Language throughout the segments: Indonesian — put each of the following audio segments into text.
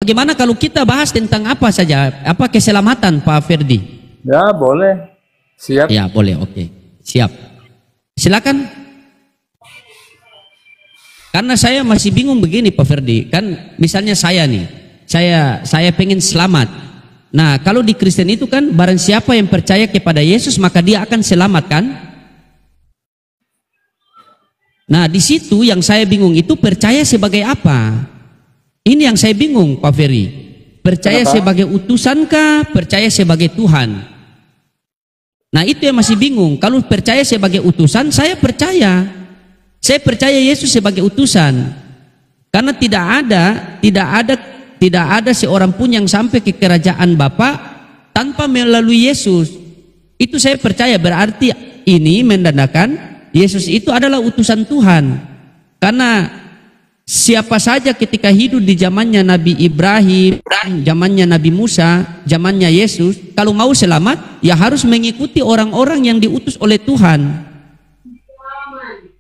bagaimana kalau kita bahas tentang apa saja? Apa keselamatan, Pak Ferdi? Ya, boleh. Siap. Ya, boleh. Oke. Siap. Silakan. Karena saya masih bingung begini, Pak Ferdi. Kan misalnya saya nih, saya pengen selamat. Nah, kalau di Kristen itu kan barang siapa yang percaya kepada Yesus maka dia akan selamat, kan? Nah, di situ yang saya bingung itu percaya sebagai apa? Ini yang saya bingung, Pak Ferry. Percaya sebagai utusankah? Percaya sebagai Tuhan? Nah, itu yang masih bingung. Kalau percaya sebagai utusan, saya percaya. Saya percaya Yesus sebagai utusan. Karena tidak ada seorang pun yang sampai ke kerajaan Bapa tanpa melalui Yesus. Itu saya percaya, berarti ini menandakan Yesus itu adalah utusan Tuhan. Karena siapa saja ketika hidup di zamannya Nabi Ibrahim, zamannya Nabi Musa, zamannya Yesus, kalau mau selamat, ya harus mengikuti orang-orang yang diutus oleh Tuhan.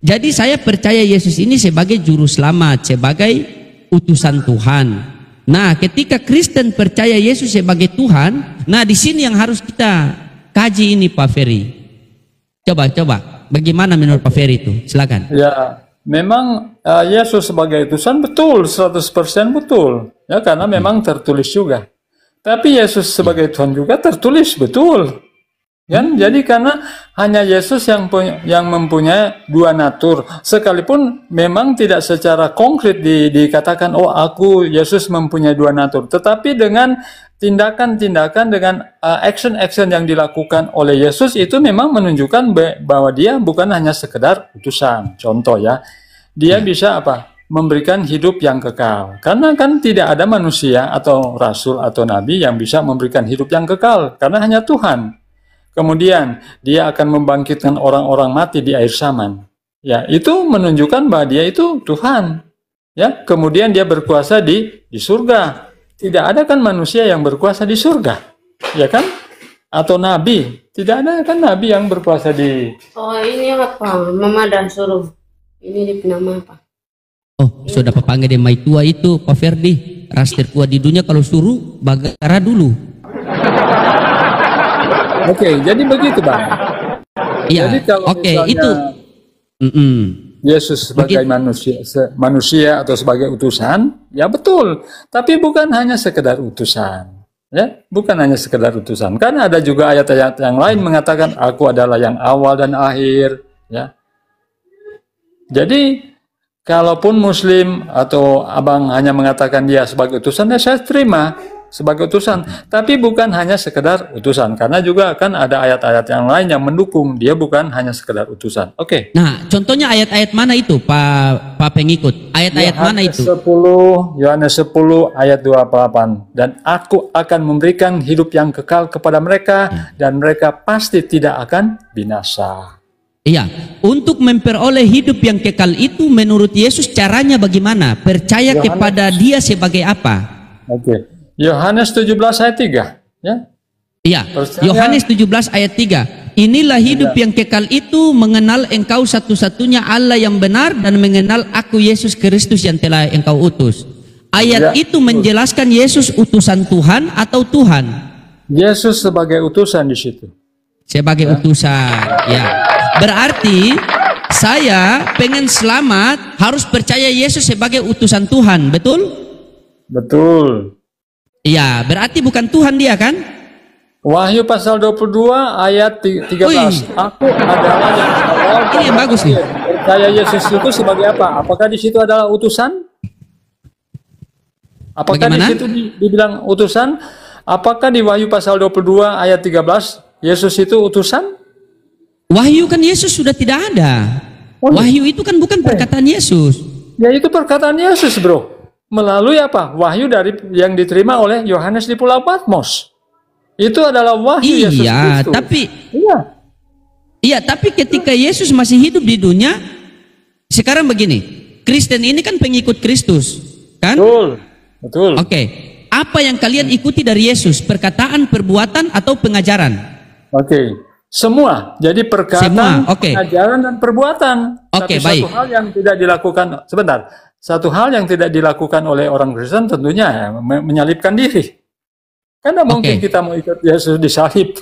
Jadi saya percaya Yesus ini sebagai juru selamat, sebagai utusan Tuhan. Nah, ketika Kristen percaya Yesus sebagai Tuhan, nah di sini yang harus kita kaji ini, Pak Ferry. Coba, bagaimana menurut Pak Ferry itu? Silakan. Ya. Memang Yesus sebagai utusan betul, 100% betul. Ya, karena memang tertulis juga. Tapi Yesus sebagai Tuhan juga tertulis betul. Kan? Jadi karena hanya Yesus yang mempunyai dua natur. Sekalipun memang tidak secara konkret dikatakan, oh aku Yesus mempunyai dua natur. Tetapi dengan tindakan-tindakan, dengan action-action yang dilakukan oleh Yesus itu memang menunjukkan bahwa dia bukan hanya sekedar utusan. Contoh ya, dia bisa apa? Memberikan hidup yang kekal. Karena kan tidak ada manusia atau rasul atau nabi yang bisa memberikan hidup yang kekal. Karena hanya Tuhan. Kemudian dia akan membangkitkan orang-orang mati di akhir zaman. Ya, itu menunjukkan bahwa dia itu Tuhan. Ya, kemudian dia berkuasa di surga. Tidak ada kan manusia yang berkuasa di surga, ya kan? Atau nabi, tidak ada kan nabi yang berkuasa di... Oh, ini apa? Mama dan suruh. Ini nama apa? Oh, sudah papanggil di Maitua itu, Pak Ferdi. Ras terkuat di dunia kalau suruh, Bagara dulu. Oke, jadi begitu, Bang. Iya, oke, itu... Yesus sebagai manusia atau sebagai utusan, ya betul. Tapi bukan hanya sekedar utusan, ya, bukan hanya sekedar utusan. Karena ada juga ayat-ayat yang lain mengatakan, aku adalah yang awal dan akhir, ya. Jadi, kalaupun Muslim atau abang hanya mengatakan dia sebagai utusan, ya saya terima sebagai utusan. Tapi bukan hanya sekedar utusan, karena juga kan ada ayat-ayat yang lain yang mendukung dia bukan hanya sekedar utusan. Oke. Nah, contohnya ayat-ayat mana itu, Pak pengikut? Ayat-ayat mana itu? Yohanes 10 ayat 28. Dan aku akan memberikan hidup yang kekal kepada mereka, dan mereka pasti tidak akan binasa. Iya, untuk memperoleh hidup yang kekal itu menurut Yesus caranya bagaimana? Percaya kepada dia sebagai apa? Oke. Yohanes 17 ayat 3, ya. Iya, Yohanes 17 ayat 3. Inilah hidup yang kekal itu, mengenal engkau satu-satunya Allah yang benar dan mengenal aku Yesus Kristus yang telah engkau utus. Ayat itu menjelaskan Yesus utusan Tuhan atau Tuhan? Yesus sebagai utusan di situ. Sebagai utusan, ya. Berarti saya pengen selamat harus percaya Yesus sebagai utusan Tuhan, betul? Betul. Iya, berarti bukan Tuhan dia kan? Wahyu pasal 22 ayat 13. Aku adalah yang awal. Ini yang bagus nih. Percaya Yesus itu sebagai apa? Apakah di situ adalah utusan? Apakah di situ dibilang utusan? Apakah di Wahyu pasal 22 ayat 13 Yesus itu utusan? Wahyu kan Yesus sudah tidak ada. Wahyu itu kan bukan perkataan Yesus. Ya itu perkataan Yesus, bro. Melalui apa? Wahyu dari yang diterima oleh Yohanes di Pulau Patmos. Itu adalah wahyu Yesus Kristus. Tapi ketika Yesus masih hidup di dunia, sekarang begini, Kristen ini kan pengikut Kristus, kan? Betul. Oke. Apa yang kalian ikuti dari Yesus? Perkataan, perbuatan, atau pengajaran? Semua. Jadi perkataan, pengajaran, dan perbuatan. Tapi baik. Satu hal yang tidak dilakukan, sebentar. Satu hal yang tidak dilakukan oleh orang Kristen tentunya ya, menyalibkan diri. Karena mungkin kita mau ikut Yesus disalib.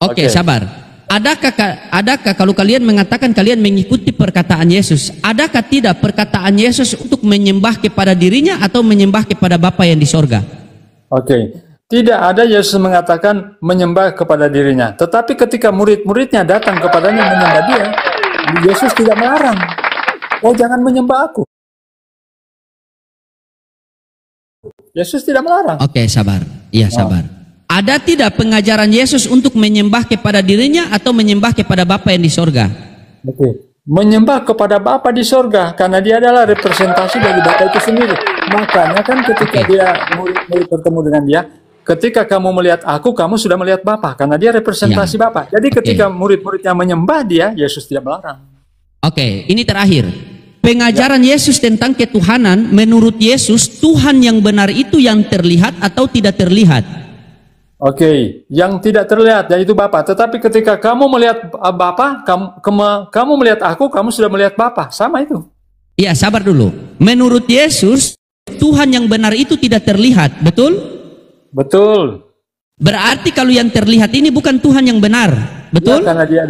Oke, sabar. Adakah kalau kalian mengatakan kalian mengikuti perkataan Yesus, adakah tidak perkataan Yesus untuk menyembah kepada dirinya atau menyembah kepada Bapa yang di sorga? Oke. Tidak ada Yesus mengatakan menyembah kepada dirinya. Tetapi ketika murid-muridnya datang kepadanya menyembah dia, Yesus tidak melarang. Oh, jangan menyembah aku. Yesus tidak melarang. Oke, sabar. Iya, sabar. Ada tidak pengajaran Yesus untuk menyembah kepada dirinya atau menyembah kepada Bapa yang di sorga? Oke. Menyembah kepada Bapa di sorga, karena dia adalah representasi dari Bapa itu sendiri. Makanya kan ketika dia murid bertemu dengan dia, ketika kamu melihat aku, kamu sudah melihat Bapa, karena dia representasi Bapa. Jadi ketika murid-muridnya menyembah dia, Yesus tidak melarang. Oke, ini terakhir. Pengajaran Yesus tentang ketuhanan, menurut Yesus, Tuhan yang benar itu yang terlihat atau tidak terlihat? Oke, yang tidak terlihat yaitu Bapa. Tetapi ketika kamu melihat Bapa, kamu melihat aku, kamu sudah melihat Bapa. Sama itu. Iya, sabar dulu. Menurut Yesus, Tuhan yang benar itu tidak terlihat, betul? Betul. Berarti kalau yang terlihat ini bukan Tuhan yang benar, betul? Ya,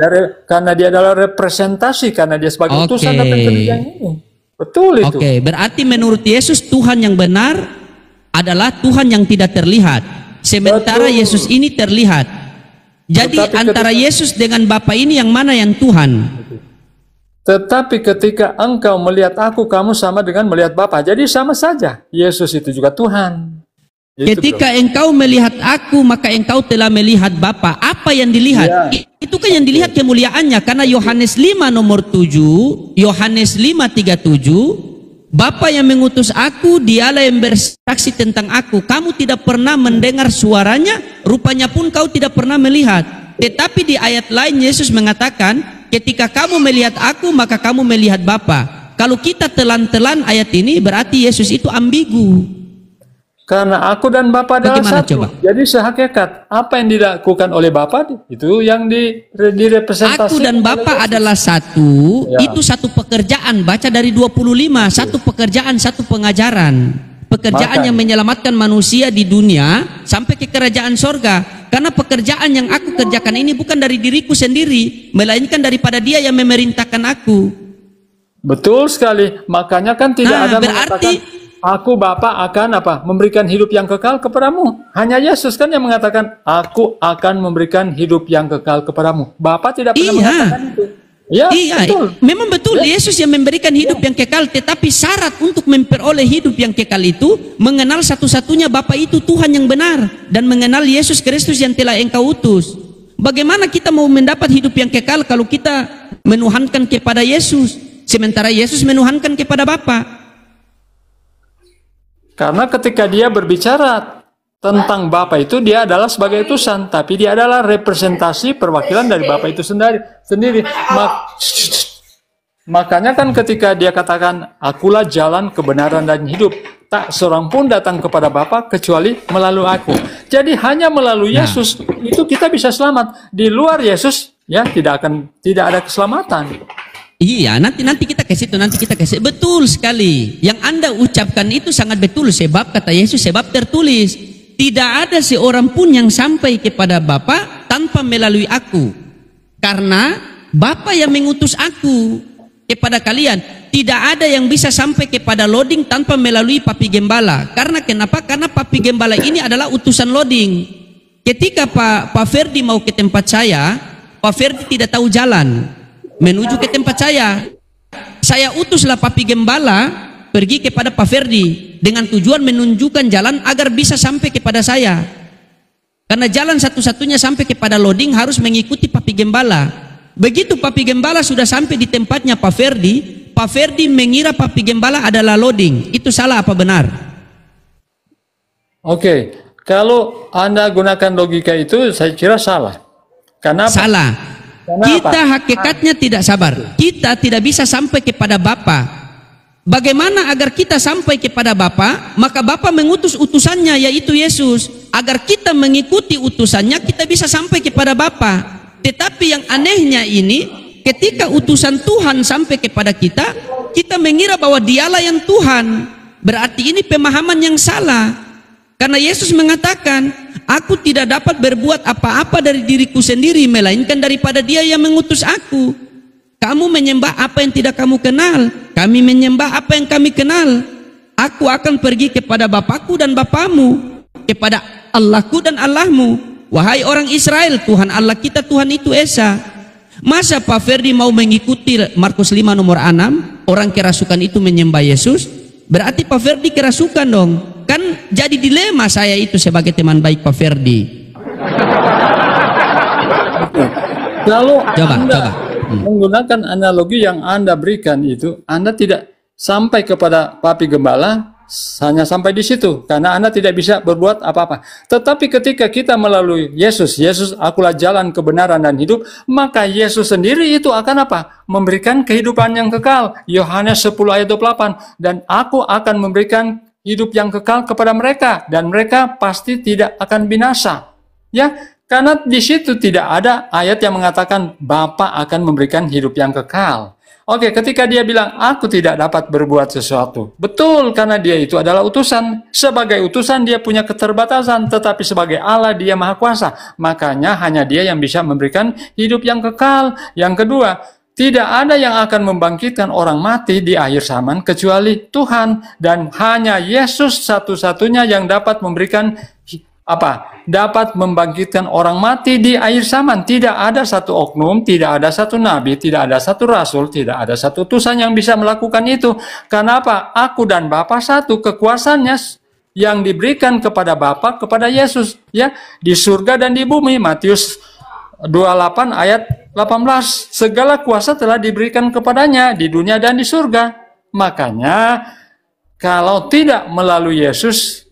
karena dia adalah representasi, karena dia sebagai utusan datang ke dunia ini. Betul itu. Oke, berarti menurut Yesus Tuhan yang benar adalah Tuhan yang tidak terlihat. Sementara Yesus ini terlihat. Jadi antara Yesus dengan Bapa ini yang mana yang Tuhan? Tetapi ketika engkau melihat aku, kamu sama dengan melihat Bapa. Jadi sama saja. Yesus itu juga Tuhan. Ketika engkau melihat aku, maka engkau telah melihat Bapa. Apa yang dilihat? Ya. Itu kan yang dilihat kemuliaannya. Karena Yohanes 5 nomor 7, Yohanes 5:37, Bapa yang mengutus aku, dialah yang bersaksi tentang aku. Kamu tidak pernah mendengar suaranya, rupanya pun kau tidak pernah melihat. Tetapi di ayat lain Yesus mengatakan, ketika kamu melihat aku, maka kamu melihat Bapa. Kalau kita telan-telan ayat ini, berarti Yesus itu ambigu. Karena aku dan Bapa adalah satu. Coba? Jadi sehakikat apa yang dilakukan oleh Bapa itu yang direpresentasikan. Aku dan Bapa adalah satu. Ya. Itu satu pekerjaan. Baca dari 25. Satu pekerjaan, satu pengajaran. Pekerjaan yang menyelamatkan manusia di dunia sampai ke kerajaan sorga. Karena pekerjaan yang aku kerjakan ini bukan dari diriku sendiri, melainkan daripada Dia yang memerintahkan aku. Betul sekali. Makanya kan tidak ada mengatakan aku Bapa akan memberikan hidup yang kekal kepadamu. Hanya Yesus kan yang mengatakan aku akan memberikan hidup yang kekal kepadamu. Bapa tidak pernah mengatakan itu. Ya, betul. Memang betul Yesus yang memberikan hidup yang kekal, tetapi syarat untuk memperoleh hidup yang kekal itu mengenal satu-satunya Bapa itu Tuhan yang benar dan mengenal Yesus Kristus yang telah engkau utus. Bagaimana kita mau mendapat hidup yang kekal kalau kita menuhankan kepada Yesus sementara Yesus menuhankan kepada Bapa? Karena ketika dia berbicara tentang Bapa itu, dia adalah sebagai utusan, tapi dia adalah representasi perwakilan dari Bapa itu sendiri. Makanya kan ketika dia katakan, akulah jalan, kebenaran, dan hidup. Tak seorang pun datang kepada Bapa kecuali melalui aku. Jadi hanya melalui Yesus itu kita bisa selamat. Di luar Yesus ya tidak ada keselamatan. Iya, nanti kita ke situ, betul sekali. Yang Anda ucapkan itu sangat betul, sebab kata Yesus, sebab tertulis, tidak ada seorang pun yang sampai kepada Bapa tanpa melalui aku. Karena Bapa yang mengutus aku kepada kalian. Tidak ada yang bisa sampai kepada loading tanpa melalui Papi Gembala. Karena kenapa? Karena Papi Gembala ini adalah utusan loading. Ketika Pak Ferdi mau ke tempat saya, Pak Ferdi tidak tahu jalan menuju ke tempat saya utuslah Papi Gembala pergi kepada Pak Ferdi dengan tujuan menunjukkan jalan agar bisa sampai kepada saya. Karena jalan satu-satunya sampai kepada loading harus mengikuti Papi Gembala. Begitu Papi Gembala sudah sampai di tempatnya Pak Ferdi mengira Papi Gembala adalah loading. Itu salah apa benar? Oke, kalau Anda gunakan logika itu saya kira salah. Kenapa? Salah. Kita hakikatnya tidak sabar. Kita tidak bisa sampai kepada Bapa. Bagaimana agar kita sampai kepada Bapa? Maka Bapa mengutus utusannya yaitu Yesus. Agar kita mengikuti utusannya kita bisa sampai kepada Bapa. Tetapi yang anehnya ini ketika utusan Tuhan sampai kepada kita kita mengira bahwa dialah yang Tuhan. Berarti ini pemahaman yang salah. Karena Yesus mengatakan, aku tidak dapat berbuat apa-apa dari diriku sendiri, melainkan daripada Dia yang mengutus aku. Kamu menyembah apa yang tidak kamu kenal, kami menyembah apa yang kami kenal. Aku akan pergi kepada Bapakku dan Bapamu, kepada Allahku dan Allahmu. Wahai orang Israel, Tuhan Allah kita, Tuhan itu Esa. Masa Pak Ferdi mau mengikuti Markus 5 nomor 6, orang kerasukan itu menyembah Yesus? Berarti Pak Ferdi kerasukan dong. Kan jadi dilema saya itu sebagai teman baik Pak Ferdi. Kalau Coba. menggunakan analogi yang Anda berikan itu, Anda tidak sampai kepada Papi Gembala, hanya sampai di situ, karena Anda tidak bisa berbuat apa-apa. Tetapi ketika kita melalui Yesus, akulah jalan, kebenaran, dan hidup, maka Yesus sendiri itu akan apa? Memberikan kehidupan yang kekal. Yohanes 10 ayat 28, dan aku akan memberikan hidup yang kekal kepada mereka, dan mereka pasti tidak akan binasa. Ya, karena di situ tidak ada ayat yang mengatakan Bapa akan memberikan hidup yang kekal. Oke, ketika dia bilang, aku tidak dapat berbuat sesuatu. Betul, karena dia itu adalah utusan. Sebagai utusan dia punya keterbatasan, tetapi sebagai Allah dia maha kuasa. Makanya hanya dia yang bisa memberikan hidup yang kekal. Yang kedua, tidak ada yang akan membangkitkan orang mati di akhir zaman kecuali Tuhan. Dan hanya Yesus satu-satunya yang dapat memberikan dapat membangkitkan orang mati di akhir zaman. Tidak ada satu oknum, tidak ada satu nabi, tidak ada satu rasul, tidak ada satu utusan yang bisa melakukan itu. Karena apa? Aku dan Bapa satu, kekuasaannya yang diberikan kepada Bapa, kepada Yesus, ya, di surga dan di bumi. Matius 28 ayat 18. Segala kuasa telah diberikan kepadanya di dunia dan di surga. Makanya kalau tidak melalui Yesus,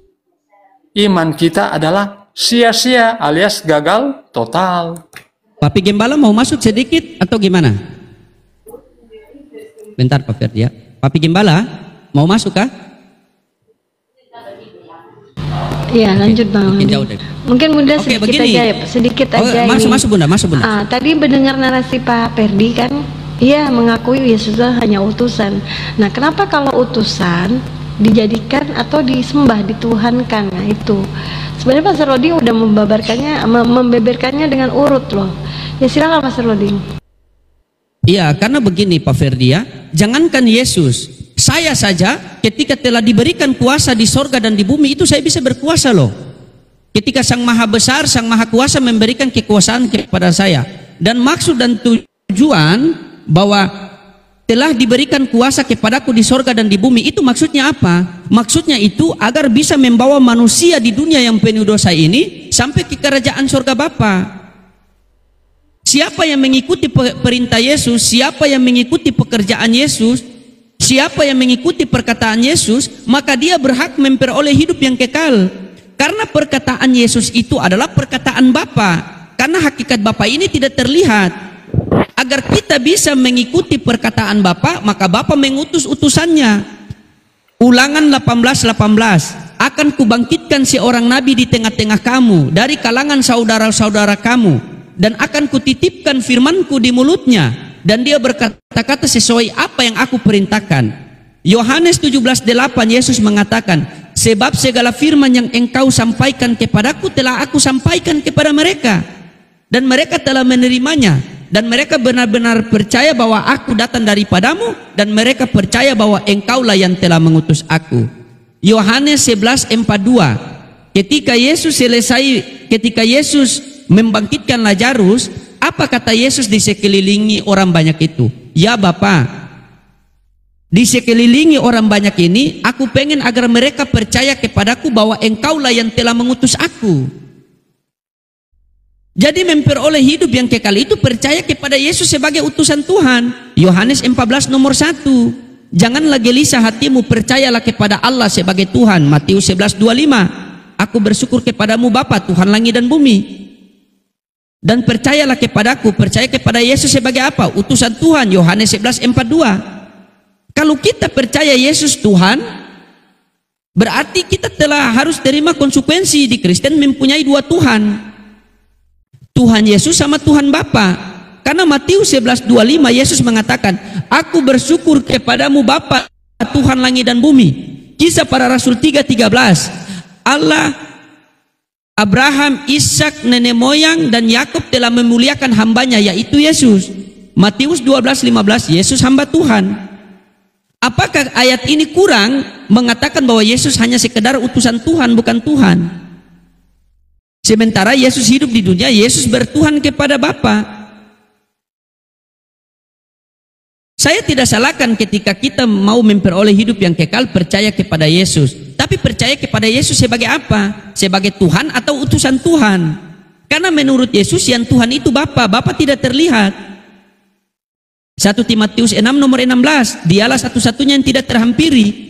iman kita adalah sia-sia alias gagal total. Papi Gembala mau masuk sedikit atau gimana? Bentar Pak Ferdi ya. Papi Gembala mau masuk kah? Iya, lanjut Bang. Mungkin jauh deh. Mungkin Bunda Oke, sedikit begini. aja ya, sedikit aja Masuk Bunda, masuk Bunda. Tadi mendengar narasi Pak Ferdi kan, iya mengakui Yesus hanya utusan. Nah, kenapa kalau utusan dijadikan atau disembah, dituhankan? Nah itu sebenarnya Pak Rodi udah membeberkannya dengan urut loh. Ya silakan Pak Rodi. Iya, karena begini Pak Ferdi ya, jangankan Yesus, saya saja ketika telah diberikan kuasa di sorga dan di bumi itu saya bisa berkuasa loh. Ketika Sang Maha Besar, Sang Maha Kuasa memberikan kekuasaan kepada saya, dan maksud dan tujuan bahwa telah diberikan kuasa kepadaku di sorga dan di bumi, itu maksudnya apa? Maksudnya itu agar bisa membawa manusia di dunia yang penuh dosa ini sampai ke kerajaan sorga Bapa. Siapa yang mengikuti perintah Yesus, siapa yang mengikuti pekerjaan Yesus, siapa yang mengikuti perkataan Yesus, maka dia berhak memperoleh hidup yang kekal. Karena perkataan Yesus itu adalah perkataan Bapa. Karena hakikat Bapa ini tidak terlihat. Agar kita bisa mengikuti perkataan Bapa, maka Bapa mengutus utusannya. Ulangan 18:18, akan kubangkitkan seorang nabi di tengah-tengah kamu, dari kalangan saudara-saudara kamu, dan akan kutitipkan firmanku di mulutnya, dan dia berkata-kata sesuai apa yang aku perintahkan. Yohanes 17:8, Yesus mengatakan, sebab segala firman yang engkau sampaikan kepadaku telah aku sampaikan kepada mereka, dan mereka telah menerimanya. Dan mereka benar-benar percaya bahwa aku datang daripadamu, dan mereka percaya bahwa engkaulah yang telah mengutus aku. Yohanes 11:42, ketika Yesus membangkitkan Lazarus, apa kata Yesus di sekelilingi orang banyak itu? Ya Bapa, di sekelilingi orang banyak ini, aku pengen agar mereka percaya kepadaku bahwa engkaulah yang telah mengutus aku. Jadi memperoleh hidup yang kekal itu percaya kepada Yesus sebagai utusan Tuhan. Yohanes 14 nomor 1. Janganlah gelisah hatimu, percayalah kepada Allah sebagai Tuhan. Matius 11:25. Aku bersyukur kepadamu Bapa, Tuhan langit dan bumi. Dan percayalah kepadaku, percaya kepada Yesus sebagai apa? Utusan Tuhan. Yohanes 11:42. Kalau kita percaya Yesus Tuhan, berarti kita telah harus terima konsekuensi. Di Kristen mempunyai dua Tuhan. Tuhan Yesus sama Tuhan Bapa. Karena Matius 11:25 Yesus mengatakan, "Aku bersyukur kepadamu Bapa, Tuhan langit dan bumi." Kisah Para Rasul 3:13, Allah Abraham, Ishak, nenek moyang dan Yakub telah memuliakan hambanya, yaitu Yesus. Matius 12:15, Yesus hamba Tuhan. Apakah ayat ini kurang mengatakan bahwa Yesus hanya sekedar utusan Tuhan, bukan Tuhan? Sementara Yesus hidup di dunia, Yesus bertuhan kepada Bapa. Saya tidak salahkan ketika kita mau memperoleh hidup yang kekal, percaya kepada Yesus. Tapi percaya kepada Yesus sebagai apa? Sebagai Tuhan atau utusan Tuhan? Karena menurut Yesus yang Tuhan itu Bapa, Bapa tidak terlihat. 1 Timotius 6 nomor 16, dialah satu-satunya yang tidak terhampiri.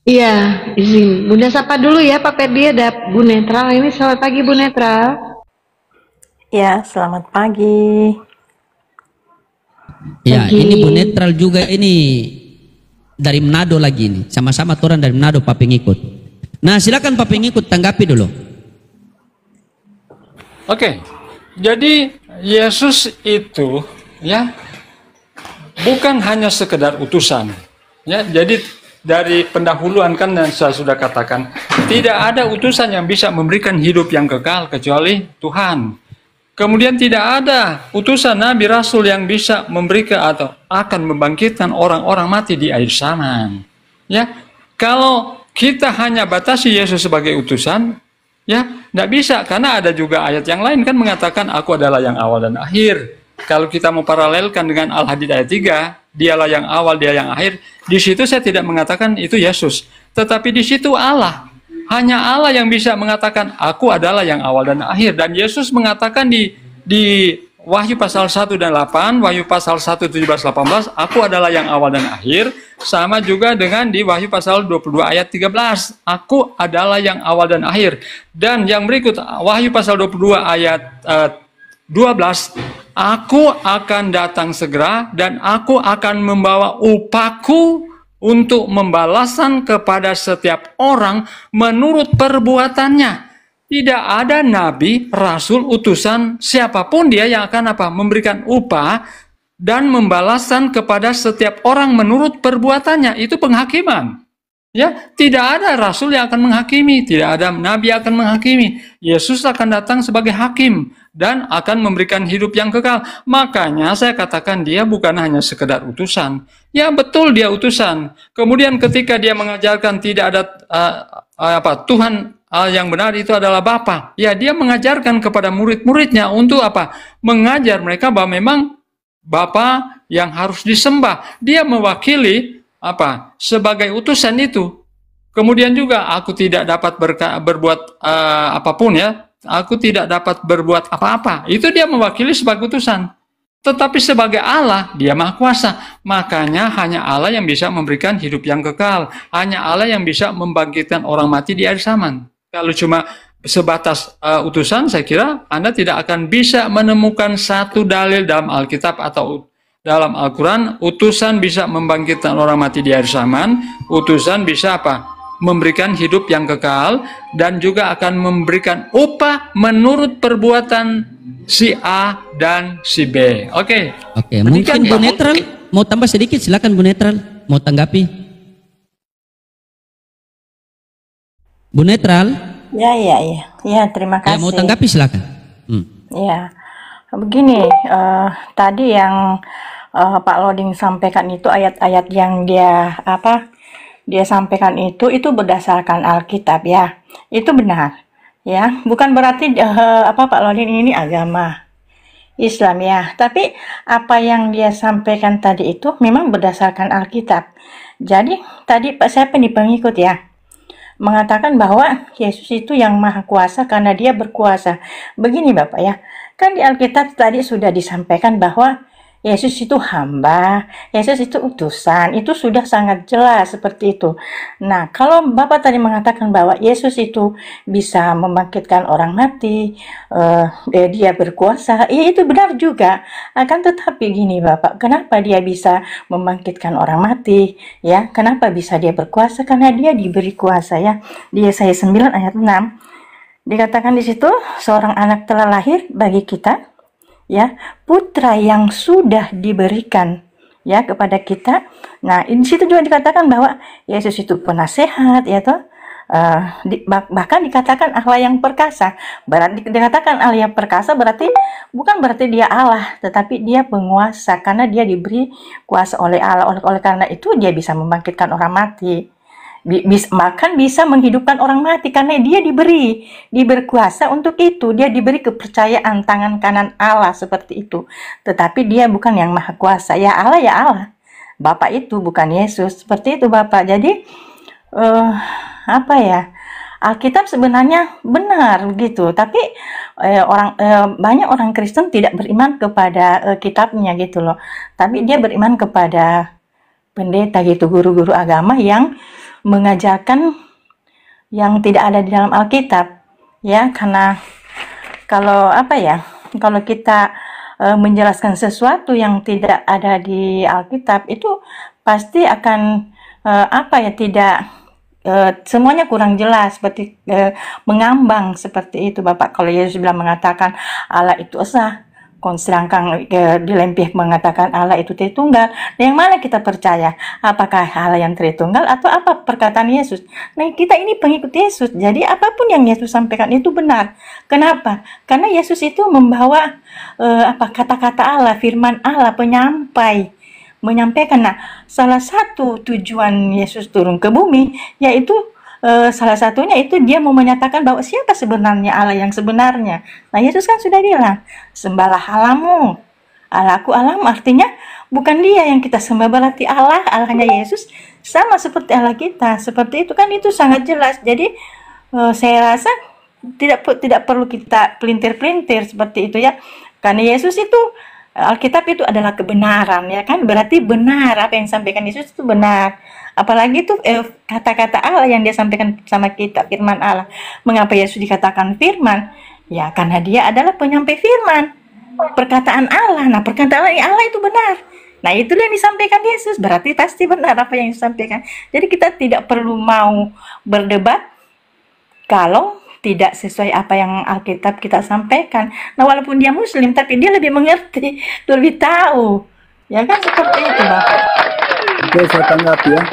Iya, izin. Bunda sapa dulu ya Pak Perdi, ada Bu Netral ini. Selamat pagi Bu Netral. Ya, selamat pagi. Ya, Pagi. ini Bu Netral juga ini dari Manado lagi ini. Sama-sama orang dari Manado Pak Pengikut. Nah, silakan Pak Pengikut tanggapi dulu. Oke, jadi Yesus itu ya bukan hanya sekedar utusan. Ya, jadi dari pendahuluan kan yang saya sudah katakan, tidak ada utusan yang bisa memberikan hidup yang kekal kecuali Tuhan. Kemudian tidak ada utusan Nabi Rasul yang bisa memberikan atau akan membangkitkan orang-orang mati di akhir zaman. Ya, kalau kita hanya batasi Yesus sebagai utusan, ya, tidak bisa, karena ada juga ayat yang lain kan mengatakan aku adalah yang awal dan akhir. Kalau kita mau paralelkan dengan Al-Hadid ayat 3, dialah yang awal, dia yang akhir. Di situ saya tidak mengatakan itu Yesus, tetapi di situ Allah. Hanya Allah yang bisa mengatakan aku adalah yang awal dan akhir. Dan Yesus mengatakan di Wahyu pasal 1 dan 8, Wahyu pasal 1, 17-18, aku adalah yang awal dan akhir. Sama juga dengan di Wahyu pasal 22 ayat 13, aku adalah yang awal dan akhir. Dan yang berikut, Wahyu pasal 22 ayat 12, aku akan datang segera dan aku akan membawa upahku untuk membalasan kepada setiap orang menurut perbuatannya. Tidak ada nabi, rasul, utusan, siapapun dia yang akan memberikan upah dan membalasan kepada setiap orang menurut perbuatannya. Itu penghakiman. Ya, tidak ada rasul yang akan menghakimi, tidak ada nabi yang akan menghakimi. Yesus akan datang sebagai hakim dan akan memberikan hidup yang kekal. Makanya saya katakan dia bukan hanya sekedar utusan. Ya betul dia utusan. Kemudian ketika dia mengajarkan tidak ada Tuhan yang benar itu adalah Bapa. Ya, dia mengajarkan kepada murid-muridnya untuk apa? Mengajar mereka bahwa memang Bapa yang harus disembah. Dia mewakili sebagai utusan itu. Kemudian juga aku tidak dapat berbuat apapun ya. Aku tidak dapat berbuat apa-apa. Itu dia mewakili sebagai utusan. Tetapi sebagai Allah, dia Maha Kuasa. Makanya hanya Allah yang bisa memberikan hidup yang kekal. Hanya Allah yang bisa membangkitkan orang mati di akhir zaman. Kalau cuma sebatas utusan, saya kira Anda tidak akan bisa menemukan satu dalil dalam Alkitab atau dalam Al-Quran, utusan bisa membangkitkan orang mati di akhir zaman. Utusan bisa memberikan hidup yang kekal dan juga akan memberikan upah menurut perbuatan si A dan si B. Oke. Mungkin Bu Netral mau tambah sedikit, silakan Bu Netral mau tanggapi. Bu Netral. Ya, terima kasih. Ya, mau tanggapi silakan. Ya, begini, tadi yang Pak Loding sampaikan itu ayat-ayat yang dia sampaikan itu berdasarkan Alkitab ya. Itu benar. Ya, bukan berarti Pak Loding ini agama Islam ya. Tapi apa yang dia sampaikan tadi itu memang berdasarkan Alkitab. Jadi tadi saya pengikut ya, mengatakan bahwa Yesus itu yang Maha Kuasa karena dia berkuasa. Begini Bapak ya, kan di Alkitab tadi sudah disampaikan bahwa Yesus itu hamba, Yesus itu utusan, itu sudah sangat jelas seperti itu. Nah, kalau Bapak tadi mengatakan bahwa Yesus itu bisa membangkitkan orang mati, dia berkuasa, ya itu benar juga. Akan tetapi gini Bapak, kenapa dia bisa membangkitkan orang mati? Ya, kenapa bisa dia berkuasa? Karena dia diberi kuasa ya. Di Yesaya 9 ayat 6 dikatakan di situ, seorang anak telah lahir bagi kita, ya, putra yang sudah diberikan ya kepada kita. Nah, di situ juga dikatakan bahwa Yesus itu penasehat, ya toh. Bahkan dikatakan Allah yang perkasa. Berarti dikatakan Allah yang perkasa berarti bukan berarti dia Allah, tetapi dia penguasa karena dia diberi kuasa oleh Allah. Oleh karena itu dia bisa membangkitkan orang mati. Bahkan bisa menghidupkan orang mati karena dia diberi kuasa untuk itu. Dia diberi kepercayaan tangan kanan Allah seperti itu. Tetapi dia bukan yang maha kuasa. Ya Allah. Bapak itu bukan Yesus. Seperti itu Bapak. Jadi apa ya? Alkitab sebenarnya benar gitu. Tapi banyak orang Kristen tidak beriman kepada kitabnya gitu loh. Tapi dia beriman kepada pendeta gitu, guru-guru agama yang mengajarkan yang tidak ada di dalam Alkitab ya, karena kalau kalau kita menjelaskan sesuatu yang tidak ada di Alkitab itu pasti akan tidak semuanya kurang jelas, seperti mengambang seperti itu Bapak. Kalau Yesus bilang mengatakan Allah itu esa, sedangkan di Lempih mengatakan Allah itu Tritunggal. Yang mana kita percaya? Apakah Allah yang Tritunggal atau apa perkataan Yesus? Nah, kita ini pengikut Yesus. Jadi apapun yang Yesus sampaikan itu benar. Kenapa? Karena Yesus itu membawa kata-kata Allah, firman Allah, menyampaikan. Nah, salah satu tujuan Yesus turun ke bumi yaitu salah satunya itu dia mau menyatakan bahwa siapa sebenarnya Allah yang sebenarnya. Nah, Yesus kan sudah bilang, sembahlah Allahmu, Allahku Allahmu, artinya bukan dia yang kita sembah, berarti Allahnya Yesus sama seperti Allah kita. Seperti itu kan, itu sangat jelas. Jadi saya rasa tidak perlu kita pelintir-pelintir seperti itu ya. Karena Yesus itu, Alkitab itu adalah kebenaran ya kan, berarti benar apa yang disampaikan Yesus itu benar. Apalagi itu kata-kata Allah yang dia sampaikan sama kita, firman Allah. Mengapa Yesus dikatakan firman? Ya karena dia adalah penyampai firman, perkataan Allah. Nah, perkataan Allah itu benar. Nah, itulah yang disampaikan Yesus, berarti pasti benar apa yang disampaikan. Jadi kita tidak perlu mau berdebat kalau tidak sesuai apa yang Alkitab kita sampaikan. Nah, walaupun dia Muslim, tapi dia lebih mengerti, lebih tahu. Ya kan, seperti itu Bapak. Oke, saya tanggapi ya.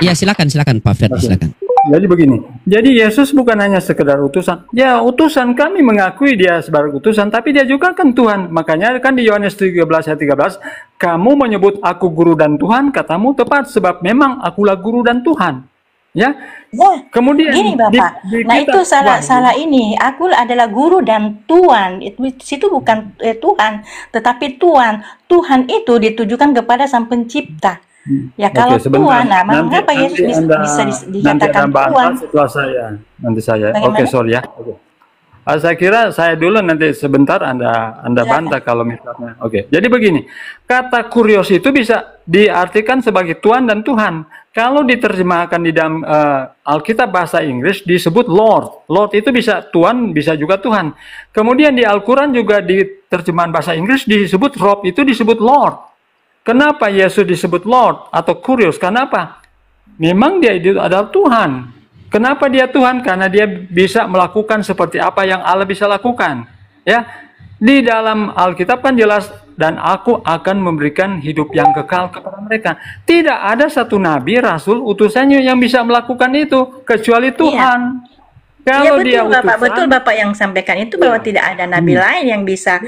Ya, silakan Pak Ferdi, silakan. Jadi begini, jadi Yesus bukan hanya sekedar utusan. Ya, utusan, kami mengakui dia sebagai utusan, tapi dia juga kan Tuhan. Makanya kan di Yohanes 13 ayat 13, kamu menyebut aku guru dan Tuhan, katamu tepat, sebab memang akulah guru dan Tuhan. Ya, kemudian gini Bapak, nah itu salah ini. Aku adalah guru dan Tuhan. Itu bukan Tuhan, tetapi Tuhan. Tuhan itu ditujukan kepada Sang Pencipta. Ya kalau Tuhan, nah mengapa Yesus bisa dikatakan Tuhan? Setelah saya. Oke, sorry ya. Saya kira saya dulu, nanti sebentar Anda bantah kalau misalnya. Oke. Jadi begini, kata kurios itu bisa diartikan sebagai Tuhan dan Tuhan. Kalau diterjemahkan di dalam Alkitab bahasa Inggris disebut Lord. Lord itu bisa Tuhan, bisa juga Tuhan. Kemudian di Al-Quran juga di terjemahan bahasa Inggris disebut Rob, itu disebut Lord. Kenapa Yesus disebut Lord atau kurios? Kenapa? Memang dia itu adalah Tuhan. Kenapa dia Tuhan? Karena dia bisa melakukan seperti apa yang Allah bisa lakukan. Ya, di dalam Alkitab kan jelas, dan aku akan memberikan hidup yang kekal kepada mereka. Tidak ada satu nabi, rasul, utusannya yang bisa melakukan itu kecuali Tuhan. Iya. Kalau betul, dia utusan, betul Bapak yang sampaikan itu bahwa tidak ada nabi lain yang bisa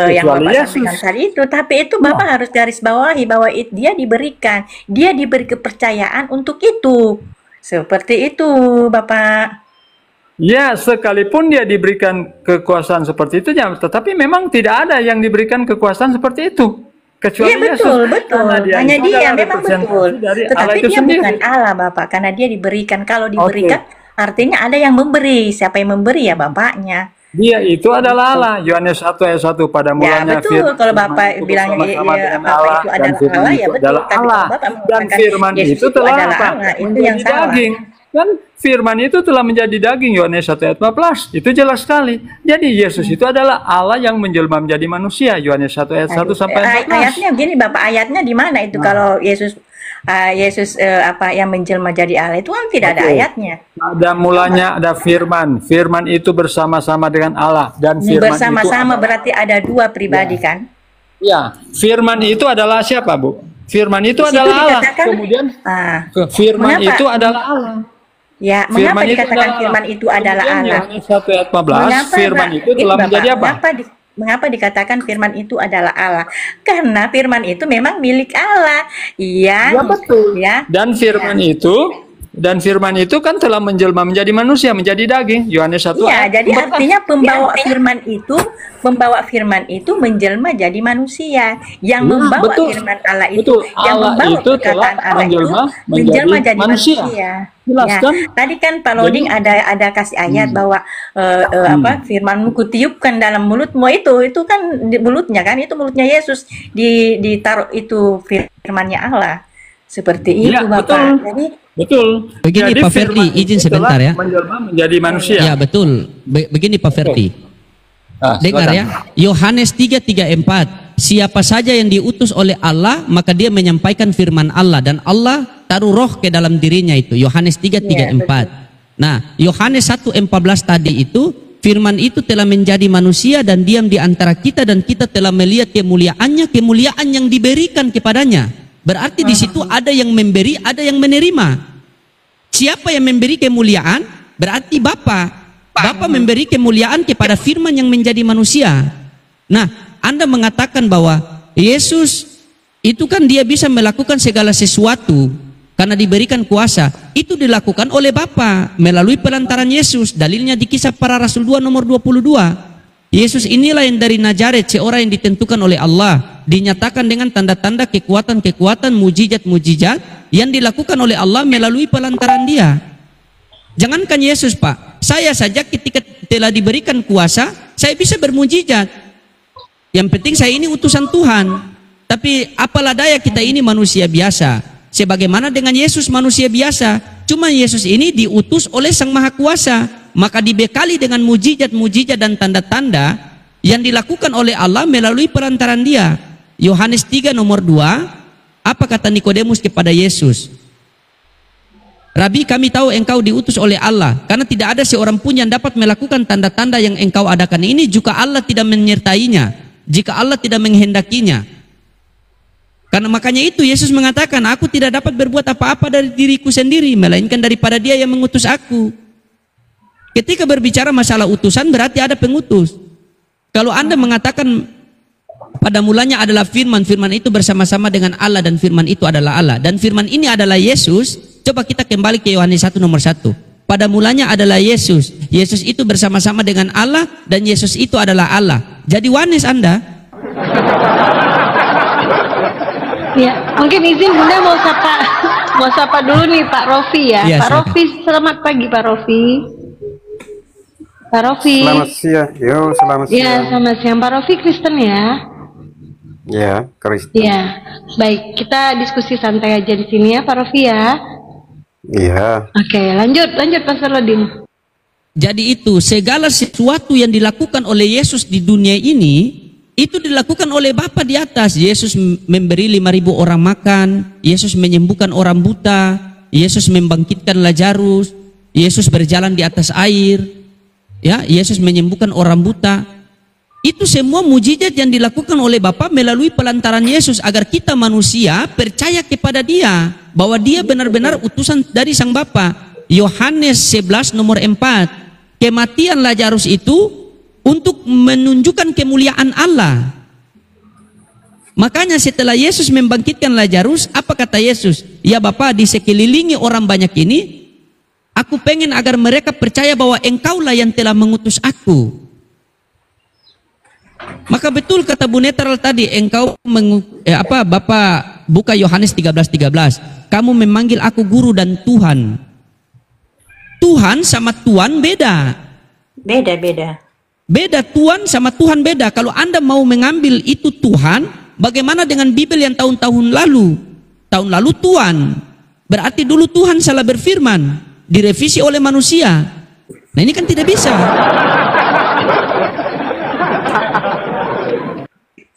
yang Bapak sampaikan tadi itu. Tapi itu Bapak harus garis bawahi bahwa dia diberi kepercayaan untuk itu. Seperti itu, Bapak. Ya, sekalipun dia diberikan kekuasaan seperti itu, ya, tetapi memang tidak ada yang diberikan kekuasaan seperti itu. Kecuali ya, betul. Hanya dia memang betul. Tetapi dia sendiri bukan Allah, Bapak. Karena dia diberikan. Kalau diberikan, artinya ada yang memberi. Siapa yang memberi? Ya Bapaknya. Dia itu adalah Allah. Yohanes 1 ayat 1, pada Ya mulanya betul, kalau Bapak itu bilang bersama-sama dengan Bapak Allah, itu dan adalah firman Allah, itu ya betul. adalah Tapi Allah. kalau Bapak Dan mengatakan firman Yesus itu telah adalah apa? Allah, itu Menjadi yang salah. daging. Kan firman itu telah menjadi daging, Yohanes 1 ayat 14. Itu jelas sekali. Jadi Yesus itu adalah Allah yang menjelma menjadi manusia, Yohanes 1 ayat 1 sampai 14. Ayatnya gini Bapak, ayatnya di mana itu kalau Yesus apa yang menjelma jadi Allah itu kan tidak ada Betul. ayatnya. Ada mulanya ada firman. Firman itu bersama-sama dengan Allah, dan firman Bersama-sama itu berarti ada dua pribadi kan? ya, firman itu adalah siapa, Bu? Firman itu Di situ adalah Allah. dikatakan- Kemudian Mengapa? firman itu adalah Allah. Ya, mengapa Firman itu dikatakan adalah firman Allah. itu adalah Kemudian Allah? Yohanes 1 ayat 14, Mengapa, firman itu Ini, telah Bapak, menjadi apa? Mengapa dikatakan firman itu adalah Allah? Karena firman itu memang milik Allah. Iya, Ya, betul. ya. Dan firman itu kan telah menjelma menjadi manusia, menjadi daging. Yohanes 1 Iya, ayat jadi 14. artinya pembawa firman itu menjelma jadi manusia. Yang Ya, membawa betul. firman Allah itu, Betul. yang Allah membawa itu telah perkataan Allah itu menjelma jadi menjadi manusia. Jelas Ya, kan? tadi kan Pak Loding ada kasih ayat bahwa apa firmanmu kutiupkan dalam mulutmu itu kan di mulutnya kan, itu mulutnya Yesus ditaruh itu firmannya Allah. Seperti itu Ya, Bapak. betul. Jadi Betul. Begini, Jadi Pak Ferdi, firman izin itu sebentar telah ya. menjelma menjadi manusia. Ya betul. Begini Pak Ferdi. Ah, Dengar silakan. ya. Yohanes 3:34. Siapa saja yang diutus oleh Allah, maka dia menyampaikan firman Allah, dan Allah taruh roh ke dalam dirinya itu. Yohanes 3:34. Nah, Yohanes 1:14 tadi itu, firman itu telah menjadi manusia dan diam di antara kita, dan kita telah melihat kemuliaannya, kemuliaan yang diberikan kepadanya. Berarti di situ ada yang memberi, ada yang menerima. Siapa yang memberi kemuliaan? Berarti Bapa. Bapa memberi kemuliaan kepada firman yang menjadi manusia. Nah, Anda mengatakan bahwa Yesus itu kan dia bisa melakukan segala sesuatu karena diberikan kuasa. Itu dilakukan oleh Bapa melalui perantaran Yesus. Dalilnya di Kisah Para Rasul 2 nomor 22. Yesus inilah yang dari Nazaret, seorang yang ditentukan oleh Allah, dinyatakan dengan tanda-tanda kekuatan-kekuatan, mujizat-mujizat yang dilakukan oleh Allah melalui pelantaran dia. Jangankan Yesus, Pak, saya saja ketika telah diberikan kuasa, saya bisa bermujizat. Yang penting saya ini utusan Tuhan. Tapi apalah daya kita ini manusia biasa. Sebagaimana dengan Yesus manusia biasa, cuma Yesus ini diutus oleh Sang Maha Kuasa, maka dibekali dengan mujizat-mujizat dan tanda-tanda yang dilakukan oleh Allah melalui perantaran dia. Yohanes 3 nomor 2, apa kata Nikodemus kepada Yesus? Rabi, kami tahu engkau diutus oleh Allah, karena tidak ada seorang pun yang dapat melakukan tanda-tanda yang engkau adakan ini jika Allah tidak menyertainya, jika Allah tidak menghendakinya. Karena makanya itu Yesus mengatakan, aku tidak dapat berbuat apa-apa dari diriku sendiri, melainkan daripada Dia yang mengutus aku. Ketika berbicara masalah utusan berarti ada pengutus. Kalau Anda mengatakan pada mulanya adalah firman, firman itu bersama-sama dengan Allah, dan firman itu adalah Allah, dan firman ini adalah Yesus. Coba kita kembali ke Yohanes 1 nomor 1. Pada mulanya adalah Yesus. Yesus itu bersama-sama dengan Allah, dan Yesus itu adalah Allah. Jadi wanes Anda. Ya, mungkin izin Bunda mau sapa dulu nih Pak Rofi ya. Ya, Pak silakan. Rofi, selamat pagi Pak Rofi. Pak Rofi. Selamat siang. Yo, selamat Ya, siang. selamat siang. Pak Rofi Kristen ya. Ya, Kristen. Ya, baik. Kita diskusi santai aja di sini ya Pak Rofi ya. Iya. Oke, lanjut Pak Salodin. Jadi itu segala sesuatu yang dilakukan oleh Yesus di dunia ini itu dilakukan oleh Bapa di atas. Yesus memberi 5.000 orang makan, Yesus menyembuhkan orang buta, Yesus membangkitkan Lazarus, Yesus berjalan di atas air, ya, Yesus menyembuhkan orang buta. Itu semua mujizat yang dilakukan oleh Bapa melalui pelantaran Yesus agar kita manusia percaya kepada Dia bahwa Dia benar-benar utusan dari Sang Bapa. Yohanes 11 nomor 4. Kematian Lazarus itu untuk menunjukkan kemuliaan Allah. Makanya setelah Yesus membangkitkan Lazarus, apa kata Yesus? Ya Bapa, di sekelilingi orang banyak ini, aku pengen agar mereka percaya bahwa Engkaulah yang telah mengutus aku. Maka betul kata Bu Netral tadi, engkau Bapak buka Yohanes 13:13. Kamu memanggil aku guru dan Tuhan. Tuhan sama Tuhan beda. beda. Beda Tuhan sama Tuhan beda. Kalau Anda mau mengambil itu Tuhan, bagaimana dengan Bible yang tahun-tahun lalu? Tahun lalu Tuhan. Berarti dulu Tuhan salah berfirman, direvisi oleh manusia. Nah ini kan tidak bisa.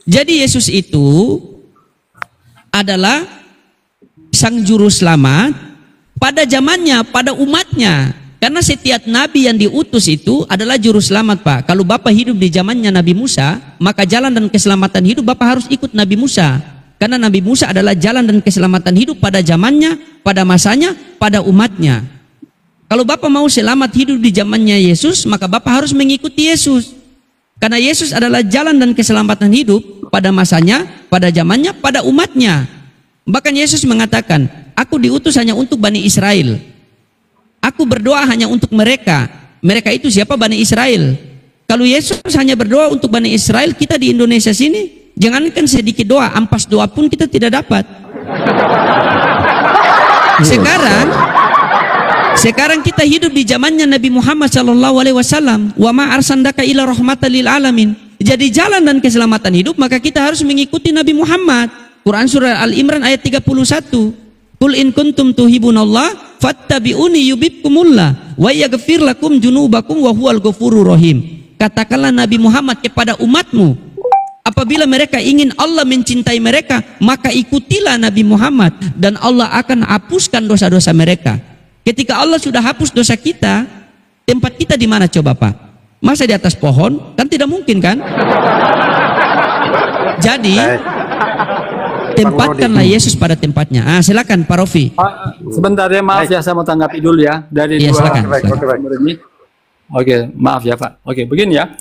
Jadi Yesus itu adalah sang juru selamat pada zamannya, pada umatnya. Karena setiap nabi yang diutus itu adalah juru selamat, Pak. Kalau Bapak hidup di zamannya Nabi Musa, maka jalan dan keselamatan hidup Bapak harus ikut Nabi Musa. Karena Nabi Musa adalah jalan dan keselamatan hidup pada zamannya, pada masanya, pada umatnya. Kalau Bapak mau selamat hidup di zamannya Yesus, maka Bapak harus mengikuti Yesus. Karena Yesus adalah jalan dan keselamatan hidup pada masanya, pada zamannya, pada umatnya. Bahkan Yesus mengatakan, aku diutus hanya untuk Bani Israel. Aku berdoa hanya untuk mereka. Mereka itu siapa? Bani Israel. Kalau Yesus hanya berdoa untuk Bani Israel, kita di Indonesia sini, jangankan sedikit doa, ampas doa pun kita tidak dapat. Sekarang kita hidup di zamannya Nabi Muhammad SAW. Wa ma arsandaka ila rahmatan lil alamin. Jadi jalan dan keselamatan hidup, maka kita harus mengikuti Nabi Muhammad. Quran surah Al-Imran ayat 31. Qul in kuntum tuhibunallah fattabi'uni yubibkumullah wa yaghfir lakum junubakum wa huwal ghafurur rahim. Katakanlah Nabi Muhammad kepada umatmu, apabila mereka ingin Allah mencintai mereka, maka ikutilah Nabi Muhammad dan Allah akan hapuskan dosa-dosa mereka. Ketika Allah sudah hapus dosa kita, tempat kita di mana coba Pak? Masa di atas pohon? Kan tidak mungkin kan? Jadi tempatkanlah Yesus pada tempatnya. Silakan Pak Rofi. Sebentar ya, maaf ya, saya mau tanggapi dulu ya dari dua silakan. ini. Oke, maaf ya Pak. Oke, begini ya.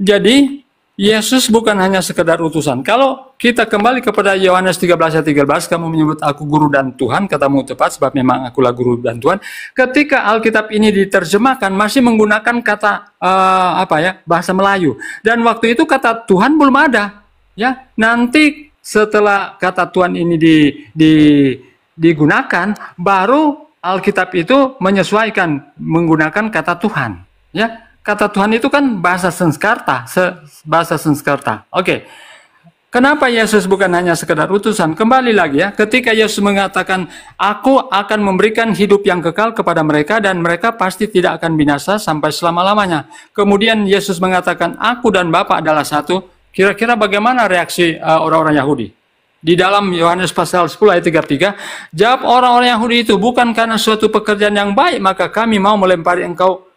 Jadi Yesus bukan hanya sekedar utusan. Kalau kita kembali kepada Yohanes 13 ayat 13, kamu menyebut aku guru dan Tuhan, katamu tepat sebab memang akulah guru dan Tuhan. Ketika Alkitab ini diterjemahkan masih menggunakan kata bahasa Melayu. Dan waktu itu kata Tuhan belum ada. Ya, nanti setelah kata Tuhan ini digunakan, baru Alkitab itu menyesuaikan menggunakan kata Tuhan. Ya, kata Tuhan itu kan bahasa Sanskerta, Oke. Kenapa Yesus bukan hanya sekedar utusan? Kembali lagi ya, ketika Yesus mengatakan, aku akan memberikan hidup yang kekal kepada mereka dan mereka pasti tidak akan binasa sampai selama-lamanya. Kemudian Yesus mengatakan, aku dan Bapa adalah satu. Kira-kira bagaimana reaksi orang-orang Yahudi? Di dalam Yohanes pasal 10 ayat 33, jawab orang-orang Yahudi itu, bukan karena suatu pekerjaan yang baik maka kami mau melempari engkau,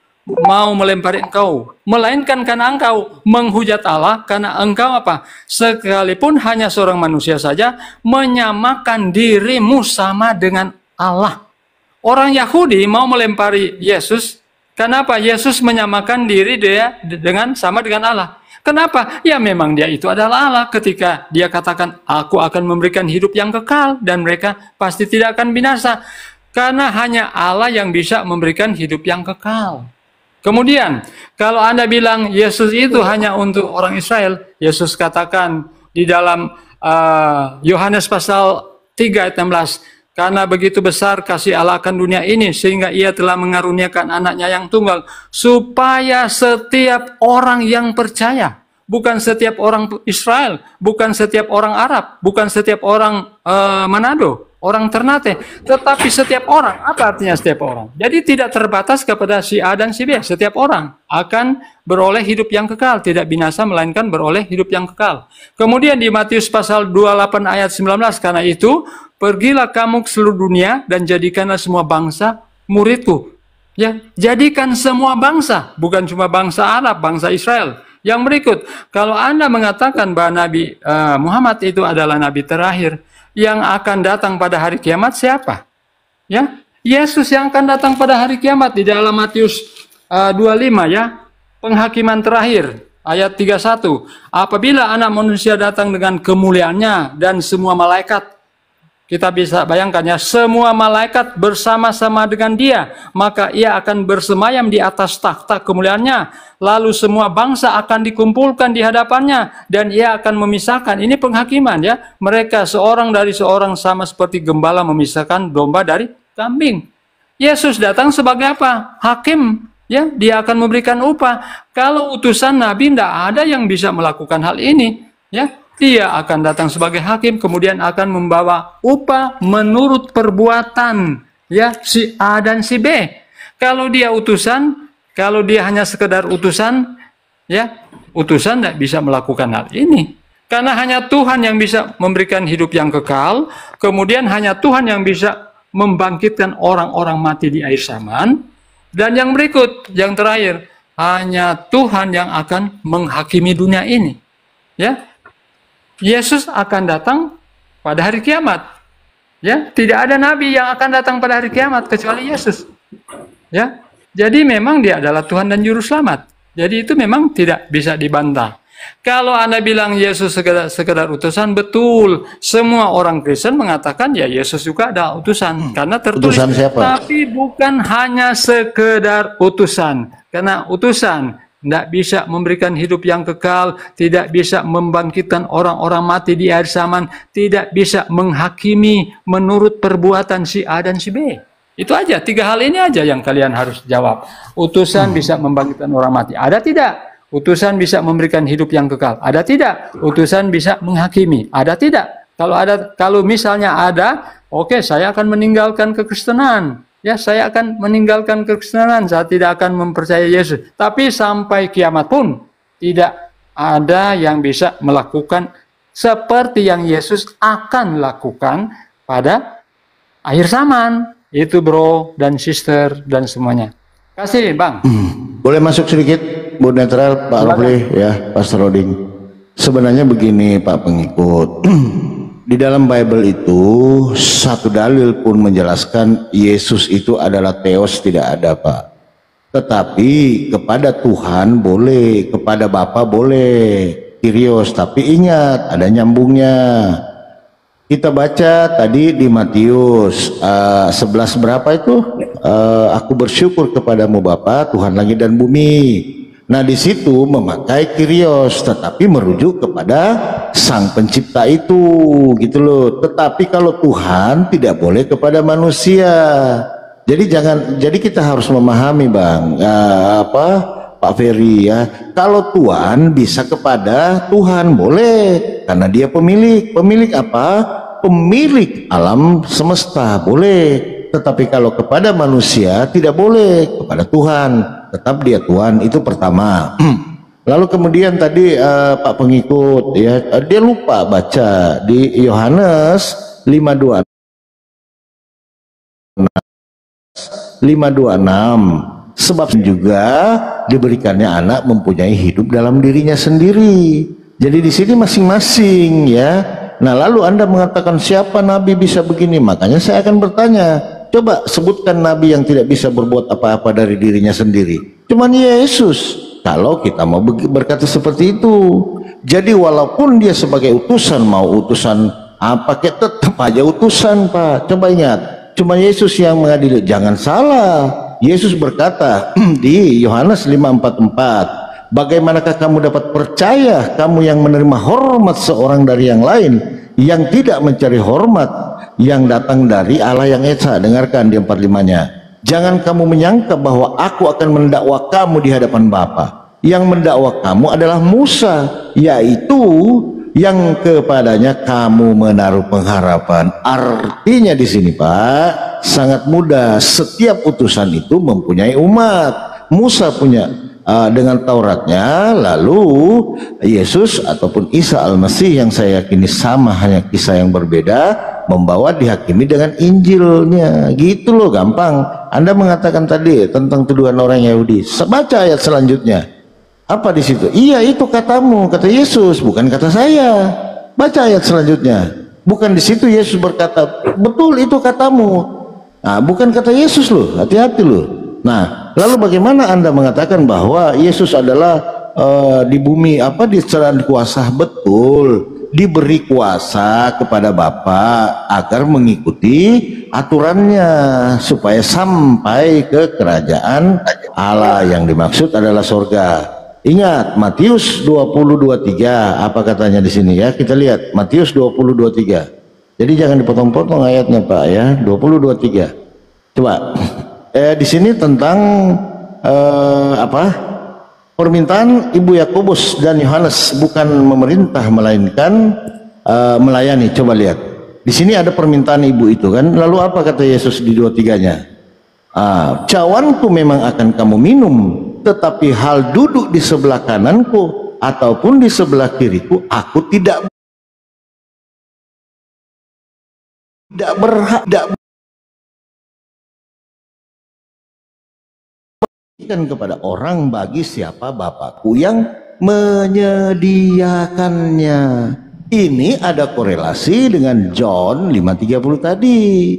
melainkan karena engkau menghujat Allah, karena engkau sekalipun hanya seorang manusia saja, menyamakan dirimu sama dengan Allah. Orang Yahudi mau melempari Yesus, kenapa? Yesus menyamakan diri dia sama dengan Allah. Kenapa? Ya memang dia itu adalah Allah. Ketika dia katakan, aku akan memberikan hidup yang kekal dan mereka pasti tidak akan binasa. Karena hanya Allah yang bisa memberikan hidup yang kekal. Kemudian, kalau Anda bilang Yesus itu hanya untuk orang Israel, Yesus katakan di dalam Yohanes pasal 3 ayat 16, karena begitu besar kasih Allah akan dunia ini, sehingga ia telah mengaruniakan anaknya yang tunggal, supaya setiap orang yang percaya, bukan setiap orang Israel, bukan setiap orang Arab, bukan setiap orang Manado, orang Ternate, tetapi setiap orang. Apa artinya setiap orang? Jadi tidak terbatas kepada si A dan si B. Setiap orang akan beroleh hidup yang kekal, tidak binasa melainkan beroleh hidup yang kekal. Kemudian di Matius pasal 28 ayat 19, karena itu pergilah kamu ke seluruh dunia dan jadikanlah semua bangsa muridku. Ya, jadikan semua bangsa, bukan cuma bangsa Arab, bangsa Israel. Yang berikut, kalau Anda mengatakan bahwa Nabi Muhammad itu adalah Nabi terakhir, yang akan datang pada hari kiamat siapa? Ya, Yesus yang akan datang pada hari kiamat di dalam Matius 25 ya, penghakiman terakhir ayat 31. Apabila anak manusia datang dengan kemuliaannya dan semua malaikat, kita bisa bayangkan ya, semua malaikat bersama-sama dengan dia, maka ia akan bersemayam di atas takhta kemuliaannya. Lalu semua bangsa akan dikumpulkan di hadapannya dan ia akan memisahkan. Ini penghakiman ya. Mereka seorang dari seorang sama seperti gembala memisahkan domba dari kambing. Yesus datang sebagai apa? Hakim. ya dia akan memberikan upah. Kalau utusan nabi tidak ada yang bisa melakukan hal ini, ya. Dia akan datang sebagai hakim, kemudian akan membawa upah menurut perbuatan, ya, si A dan si B. Kalau dia utusan, kalau dia hanya sekedar utusan, ya, utusan tidak bisa melakukan hal ini. Karena hanya Tuhan yang bisa memberikan hidup yang kekal, kemudian hanya Tuhan yang bisa membangkitkan orang-orang mati di akhir zaman. Dan yang berikut, yang terakhir, hanya Tuhan yang akan menghakimi dunia ini. Ya, Yesus akan datang pada hari kiamat. Ya, tidak ada nabi yang akan datang pada hari kiamat kecuali Yesus. Ya, jadi memang dia adalah Tuhan dan Juru Selamat. Jadi itu memang tidak bisa dibantah. Kalau Anda bilang Yesus sekedar utusan, betul. Semua orang Kristen mengatakan ya Yesus juga ada utusan. Karena tertulis. Utusan siapa? Tapi bukan hanya sekedar utusan. Karena utusan tidak bisa memberikan hidup yang kekal, tidak bisa membangkitkan orang-orang mati di akhir zaman, tidak bisa menghakimi menurut perbuatan si A dan si B. Itu aja, 3 hal ini aja yang kalian harus jawab. Utusan bisa membangkitkan orang mati, ada tidak? Utusan bisa memberikan hidup yang kekal, ada tidak? Utusan bisa menghakimi, ada tidak? Kalau misalnya ada, oke, saya akan meninggalkan kekristenan. Ya, saya akan meninggalkan kekristenan, saya tidak akan mempercayai Yesus. Tapi sampai kiamat pun tidak ada yang bisa melakukan seperti yang Yesus akan lakukan pada akhir zaman. Itu bro dan sister dan semuanya. Kasih Bang. Boleh masuk sedikit, Bu Netral, Pak Rofli, ya, Pastor Roding. Sebenarnya begini Pak pengikut. Di dalam Bible itu satu dalil pun menjelaskan Yesus itu adalah Theos, tidak ada Pak. Tetapi kepada Tuhan boleh, kepada Bapa boleh, Kyrios. Tapi ingat ada nyambungnya. Kita baca tadi di Matius 11 berapa itu? Aku bersyukur kepadamu Bapa, Tuhan langit dan bumi. Nah di situ memakai Kyrios, tetapi merujuk kepada Sang Pencipta itu, gitu loh. Tetapi kalau Tuhan tidak boleh kepada manusia. Jadi kita harus memahami Bang, Pak Ferry ya. Kalau Tuhan bisa kepada Tuhan boleh, karena dia pemilik apa? Pemilik alam semesta boleh. Tetapi kalau kepada manusia tidak boleh, kepada Tuhan tetap dia Tuhan, itu pertama. Lalu kemudian tadi Pak pengikut ya, dia lupa baca di Yohanes 5:26, sebab juga diberikannya anak mempunyai hidup dalam dirinya sendiri. Jadi di sini masing-masing ya. Nah lalu Anda mengatakan siapa nabi bisa begini, makanya saya akan bertanya, coba sebutkan nabi yang tidak bisa berbuat apa-apa dari dirinya sendiri. Cuman Yesus. Kalau kita mau berkata seperti itu, jadi walaupun dia sebagai utusan, mau utusan apa, kita tetap aja utusan Pak. Coba ingat, cuma Yesus yang mengadili. Jangan salah, Yesus berkata di Yohanes 5:44, bagaimanakah kamu dapat percaya, kamu yang menerima hormat seorang dari yang lain, yang tidak mencari hormat yang datang dari Allah yang Esa. Dengarkan di 45-nya. Jangan kamu menyangka bahwa aku akan mendakwa kamu di hadapan Bapa. Yang mendakwa kamu adalah Musa, yaitu yang kepadanya kamu menaruh pengharapan. Artinya di sini Pak, sangat mudah. Setiap utusan itu mempunyai umat. Musa punya dengan Tauratnya, lalu Yesus ataupun Isa Al-Masih yang saya yakini sama, hanya kisah yang berbeda, membawa dihakimi dengan Injilnya. Gitu loh, gampang. Anda mengatakan tadi tentang tuduhan orang Yahudi, baca ayat selanjutnya. Apa di situ? Iya, itu katamu, kata Yesus, bukan kata saya. Baca ayat selanjutnya. Bukan di situ Yesus berkata, betul itu katamu. Nah, bukan kata Yesus loh, hati-hati loh. Nah, lalu bagaimana Anda mengatakan bahwa Yesus adalah di bumi diserahkan kuasa? Betul, diberi kuasa kepada Bapa agar mengikuti aturannya supaya sampai ke kerajaan Allah yang dimaksud adalah surga. Ingat Matius 20:23, apa katanya di sini ya? Kita lihat Matius 20:23. Jadi jangan dipotong-potong ayatnya Pak ya, 20:23. Coba. Di sini tentang apa? Permintaan Ibu Yakobus dan Yohanes, bukan memerintah melainkan melayani. Coba lihat. Di sini ada permintaan ibu itu kan. Lalu apa kata Yesus di 23-nya? Cawanku memang akan kamu minum, tetapi hal duduk di sebelah kananku ataupun di sebelah kiriku, aku tidak berhak, berikan kepada orang bagi siapa Bapakku yang menyediakannya. Ini ada korelasi dengan John 5:30 tadi.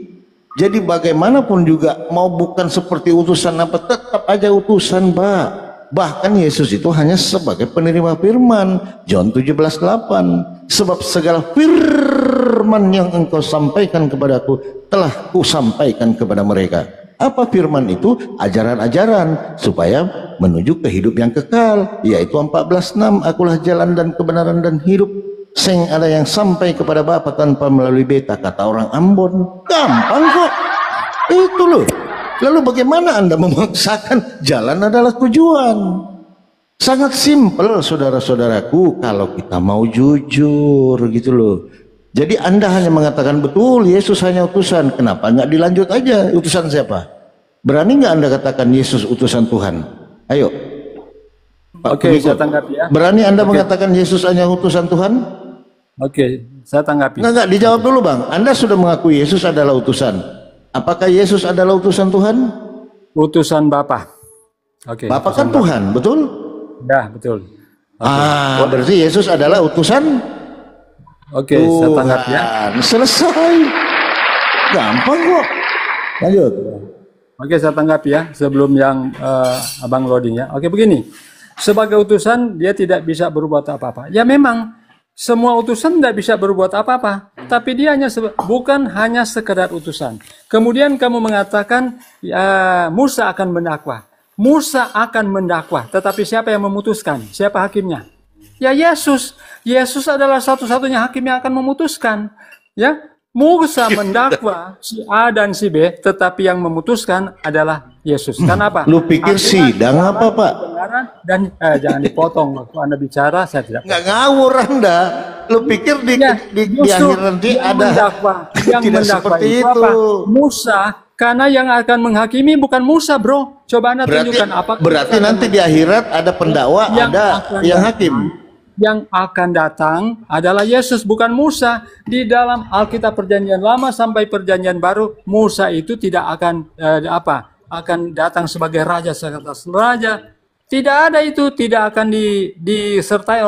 Jadi bagaimanapun juga, mau bukan seperti utusan apa, tetap aja utusan, Pak. Bahkan Yesus itu hanya sebagai penerima firman, John 17:8. Sebab segala firman yang engkau sampaikan kepadaku telah kusampaikan kepada mereka. Apa firman itu? Ajaran-ajaran supaya menuju ke hidup yang kekal, yaitu 14:6. Akulah jalan dan kebenaran dan hidup. Seng ada yang sampai kepada Bapa tanpa melalui beta, kata orang Ambon. Gampang kok. Itu loh. Lalu bagaimana Anda memaksakan jalan adalah tujuan? Sangat simpel, saudara-saudaraku, kalau kita mau jujur gitu loh. Jadi Anda hanya mengatakan betul Yesus hanya utusan. Kenapa nggak dilanjut aja? Utusan siapa? Berani nggak Anda katakan Yesus utusan Tuhan? Ayo. Oke, saya tanggapi ya. Berani Anda mengatakan Yesus hanya utusan Tuhan? Oke, saya tanggapi. Enggak, dijawab dulu Bang. Anda sudah mengakui Yesus adalah utusan. Apakah Yesus adalah utusan Tuhan? Utusan Bapa. Oke. Bapa kan Tuhan, betul? Ya, betul. Berarti Yesus adalah utusan. Oke, saya tanggapi ya. Selesai. Gampang kok. Lanjut. Oke, saya tanggapi ya sebelum yang Abang loading ya. Oke, begini. Sebagai utusan dia tidak bisa berbuat apa-apa. Ya memang semua utusan tidak bisa berbuat apa-apa, tapi dia hanya bukan hanya sekedar utusan. Kemudian kamu mengatakan ya, Musa akan mendakwah. Musa akan mendakwah, tetapi siapa yang memutuskan? Siapa hakimnya? Ya Yesus. Yesus adalah satu-satunya hakim yang akan memutuskan. Ya, Musa mendakwa si A dan si B, tetapi yang memutuskan adalah Yesus. Kenapa? Lu pikir sidang apa, Pak? Dan jangan dipotong waktu Anda bicara, saya tidak. Nggak ngawur Anda. Lu pikir di akhir nanti ada yang tidak seperti itu. Apa? Musa, karena yang akan menghakimi bukan Musa, bro. Coba Anda tunjukkan apa. Berarti nanti di akhirat ada pendakwa, ada yang hakim. Yang akan datang adalah Yesus, bukan Musa. Di dalam Alkitab Perjanjian Lama sampai Perjanjian Baru, Musa itu tidak akan akan datang sebagai raja seatas raja. Tidak ada itu, tidak akan disertai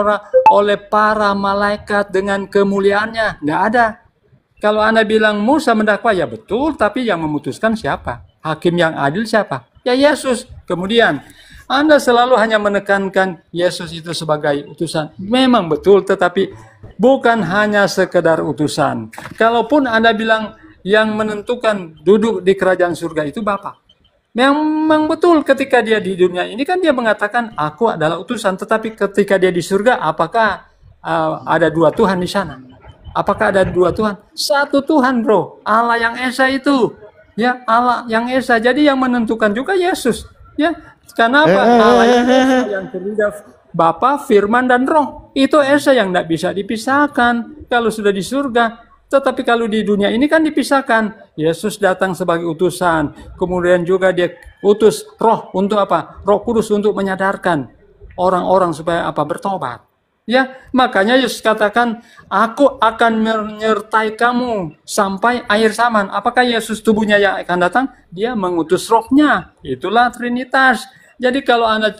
oleh para malaikat dengan kemuliaannya. Tidak ada. Kalau Anda bilang Musa mendakwa, ya betul, tapi yang memutuskan siapa? Hakim yang adil siapa? Ya Yesus. Kemudian Anda selalu hanya menekankan Yesus itu sebagai utusan. Memang betul, tetapi bukan hanya sekedar utusan. Kalaupun Anda bilang yang menentukan duduk di kerajaan surga itu Bapa. Memang betul, ketika dia di dunia ini kan dia mengatakan aku adalah utusan, tetapi ketika dia di surga apakah ada dua Tuhan di sana? Apakah ada dua Tuhan? Satu Tuhan, bro. Allah yang Esa itu. Ya, Allah yang Esa. Jadi yang menentukan juga Yesus. Ya, kenapa? Allah yang Esa yang terdiri Bapa, Firman dan Roh. Itu Esa yang tidak bisa dipisahkan kalau sudah di surga. Tetapi kalau di dunia ini kan dipisahkan. Yesus datang sebagai utusan. Kemudian juga dia utus Roh untuk apa? Roh Kudus untuk menyadarkan orang-orang supaya apa? Bertobat. Ya, makanya Yesus katakan, aku akan menyertai kamu sampai akhir zaman. Apakah Yesus tubuhnya yang akan datang? Dia mengutus Rohnya. Itulah Trinitas. Jadi kalau Anda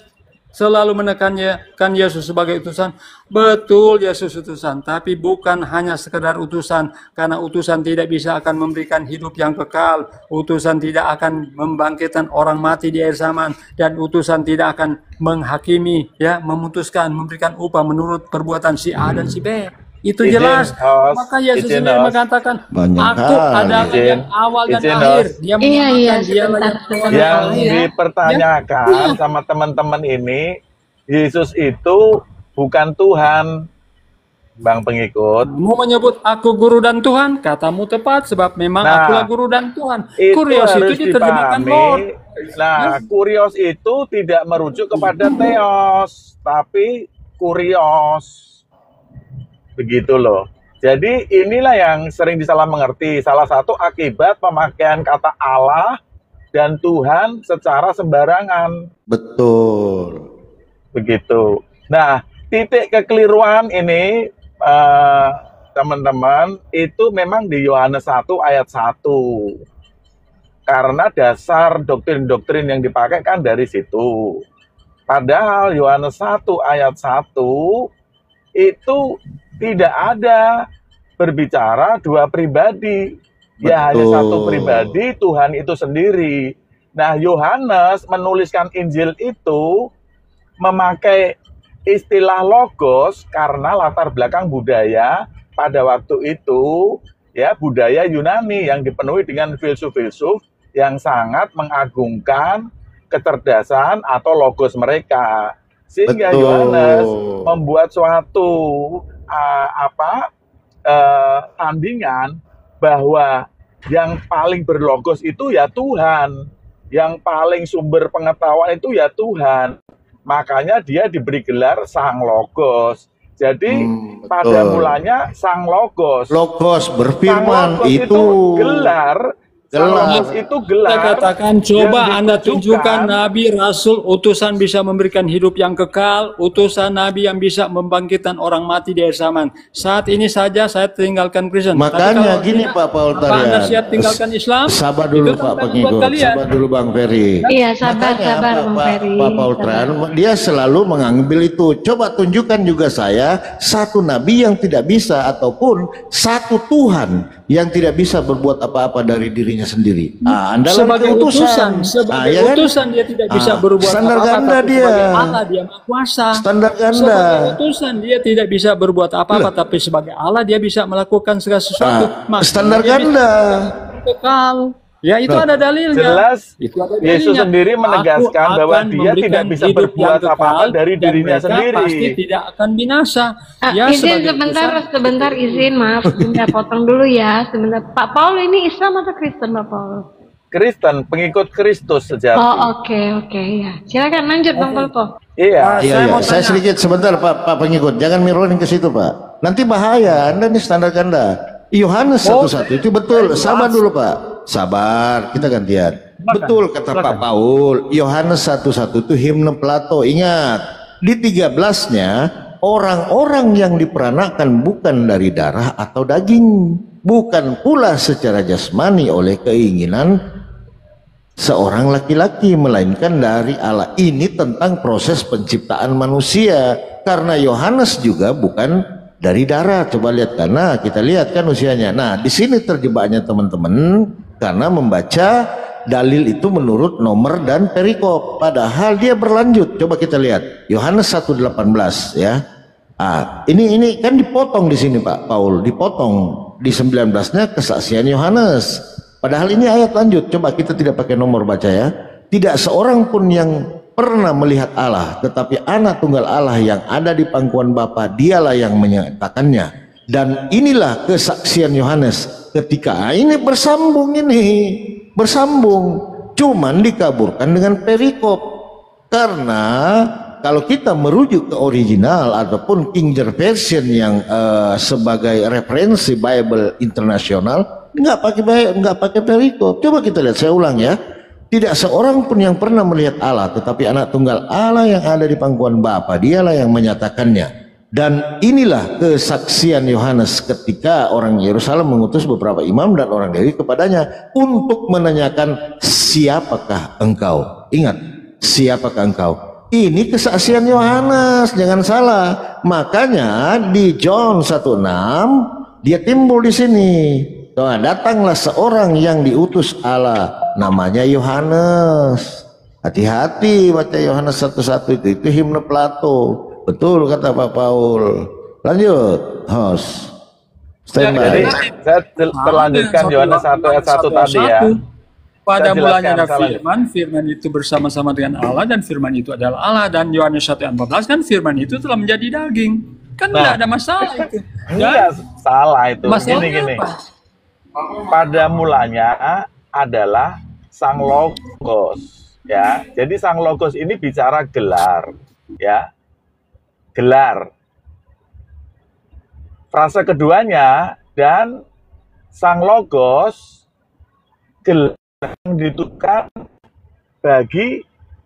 selalu menekannya kan Yesus sebagai utusan, betul Yesus utusan, tapi bukan hanya sekedar utusan, karena utusan tidak bisa akan memberikan hidup yang kekal, utusan tidak akan membangkitkan orang mati di akhir zaman, dan utusan tidak akan menghakimi, ya, memutuskan, memberikan upah menurut perbuatan si A dan si B. Itu jelas. Maka Yesus ini mengatakan, aku adalah yang awal dan akhir. Dia mengatakan yang dipertanyakan sama teman-teman ini, Yesus itu bukan Tuhan. Bang Pengikut. Kamu menyebut aku guru dan Tuhan, katamu tepat sebab memang Nah, akulah guru dan Tuhan. itu Kurios harus itu diterjemahkan dipahami. Lord. Nah, kurios itu tidak merujuk kepada teos, tapi kurios. Begitu loh. Jadi inilah yang sering disalah mengerti. Salah satu akibat pemakaian kata Allah dan Tuhan secara sembarangan. Betul. Begitu. Nah, titik kekeliruan ini teman-teman itu memang di Yohanes 1 ayat 1. Karena dasar doktrin-doktrin yang dipakai kan dari situ. Padahal Yohanes 1 ayat 1 itu tidak ada berbicara dua pribadi. Ya hanya satu pribadi, Tuhan itu sendiri. Nah, Yohanes menuliskan Injil itu memakai istilah logos karena latar belakang budaya pada waktu itu, ya, budaya Yunani yang dipenuhi dengan filsuf-filsuf yang sangat mengagungkan kecerdasan atau logos mereka. Sehingga Yohanes membuat suatu tandingan bahwa yang paling berlogos itu ya Tuhan, yang paling sumber pengetahuan itu ya Tuhan. Makanya dia diberi gelar Sang Logos. Jadi pada mulanya Sang Logos. Logos berfirman, Sang Logos itu gelar. Sang Logos itu gelar. Saya katakan, coba yang Anda ditujukan- tunjukkan Nabi, Rasul, utusan bisa memberikan hidup yang kekal, utusan Nabi yang bisa membangkitkan orang mati di akhir zaman. Saat ini saja saya tinggalkan Kristen. Tapi Makanya kalau gini tidak, Pak Paul apa Anda Tarian. siap tinggalkan Islam? Sabar dulu Itu Pak tantangan buat Pengikut, kalian. sabar dulu Bang Ferry. Iya, sabar Makanya Bang Ferry. Pak Paul Tarian, dia selalu mengambil itu. Coba tunjukkan juga saya satu nabi yang tidak bisa ataupun satu Tuhan yang tidak bisa berbuat apa-apa dari dirinya sendiri. Anda Sebagai utusan, ya kan? utusan dia tidak bisa berbuat standar apa-apa, ganda tapi dia. sebagai Allah dia maha kuasa. Standar ganda. Sebagai utusan dia tidak bisa berbuat apa-apa, tapi sebagai Allah dia bisa melakukan segala sesuatu. Makanya standar dia bisa ganda. kekal. Ya itu ada dalilnya. Jelas Itu ada Yesus dalilnya. sendiri menegaskan Aku bahwa akan dia memberikan tidak bisa hidup berbuat yang kekal apa-apa dari dan dirinya mereka sendiri. pasti tidak akan binasa. Ya, izin sebagai sebentar, utusan- sebentar izin, maaf, sebentar potong dulu ya, sebentar. Pak Paul ini Islam atau Kristen Pak Paul? Kristen, pengikut Kristus sejati. Oh oke ya. Silakan lanjut Bang Paul. Iya. Iya, saya sedikit sebentar Pak Pengikut, jangan miroin ke situ Pak. Nanti bahaya, Anda ini standar ganda. Yohanes 1:1 itu betul. Sabar dulu Pak. Sabar, kita gantian. Betul kata Pak Paul. Yohanes 1:1 itu himne Plato. Ingat, di 13-nya orang-orang yang diperanakan bukan dari darah atau daging, bukan pula secara jasmani oleh keinginan seorang laki-laki, melainkan dari Allah. Ini tentang proses penciptaan manusia. Karena Yohanes juga bukan dari darah. Coba lihat, karena kita lihat kan usianya. Nah, di sini terjebaknya teman-teman, karena membaca dalil itu menurut nomor dan perikop. Padahal dia berlanjut. Coba kita lihat Yohanes 1:18 ya. Ini kan dipotong di sini Pak Paul, dipotong di 19-nya kesaksian Yohanes. Padahal ini ayat lanjut. Coba kita tidak pakai nomor baca ya. Tidak seorang pun yang pernah melihat Allah, tetapi anak tunggal Allah yang ada di pangkuan Bapa, dialah yang menyatakannya. Dan inilah kesaksian Yohanes. Ketika ini bersambung, cuman dikaburkan dengan perikop. Karena kalau kita merujuk ke original ataupun King James Version yang sebagai referensi Bible internasional, nggak pakai perikop. Coba kita lihat, saya ulang ya. Tidak seorang pun yang pernah melihat Allah, tetapi anak tunggal Allah yang ada di pangkuan Bapa, dialah yang menyatakannya. Dan inilah kesaksian Yohanes ketika orang Yerusalem mengutus beberapa imam dan orang Lewi kepadanya untuk menanyakan, siapakah engkau? Ingat, siapakah engkau? Ini kesaksian Yohanes, jangan salah. Makanya di John 1:6 dia timbul di sini. Datanglah seorang yang diutus Allah, namanya Yohanes. Hati-hati baca Yohanes 1:1 itu himne Plato. Betul kata Pak Paul. Lanjut, host. Stand by. Jadi saya terlanjutkan Yohanes 1 ayat 1 tadi ya. Pada Saya mulanya ada jelaskan, firman, firman itu bersama-sama dengan Allah dan firman itu adalah Allah. Dan Yohanes 1 ayat 14 kan firman itu telah menjadi daging. Kan Nah. nggak ada masalah itu. Enggak salah itu. Masalahnya Gini-gini. apa? Pada mulanya adalah Sang Logos, ya. Jadi Sang Logos ini bicara gelar, ya. Gelar. Frase keduanya, dan Sang Logos gelar yang ditujukan bagi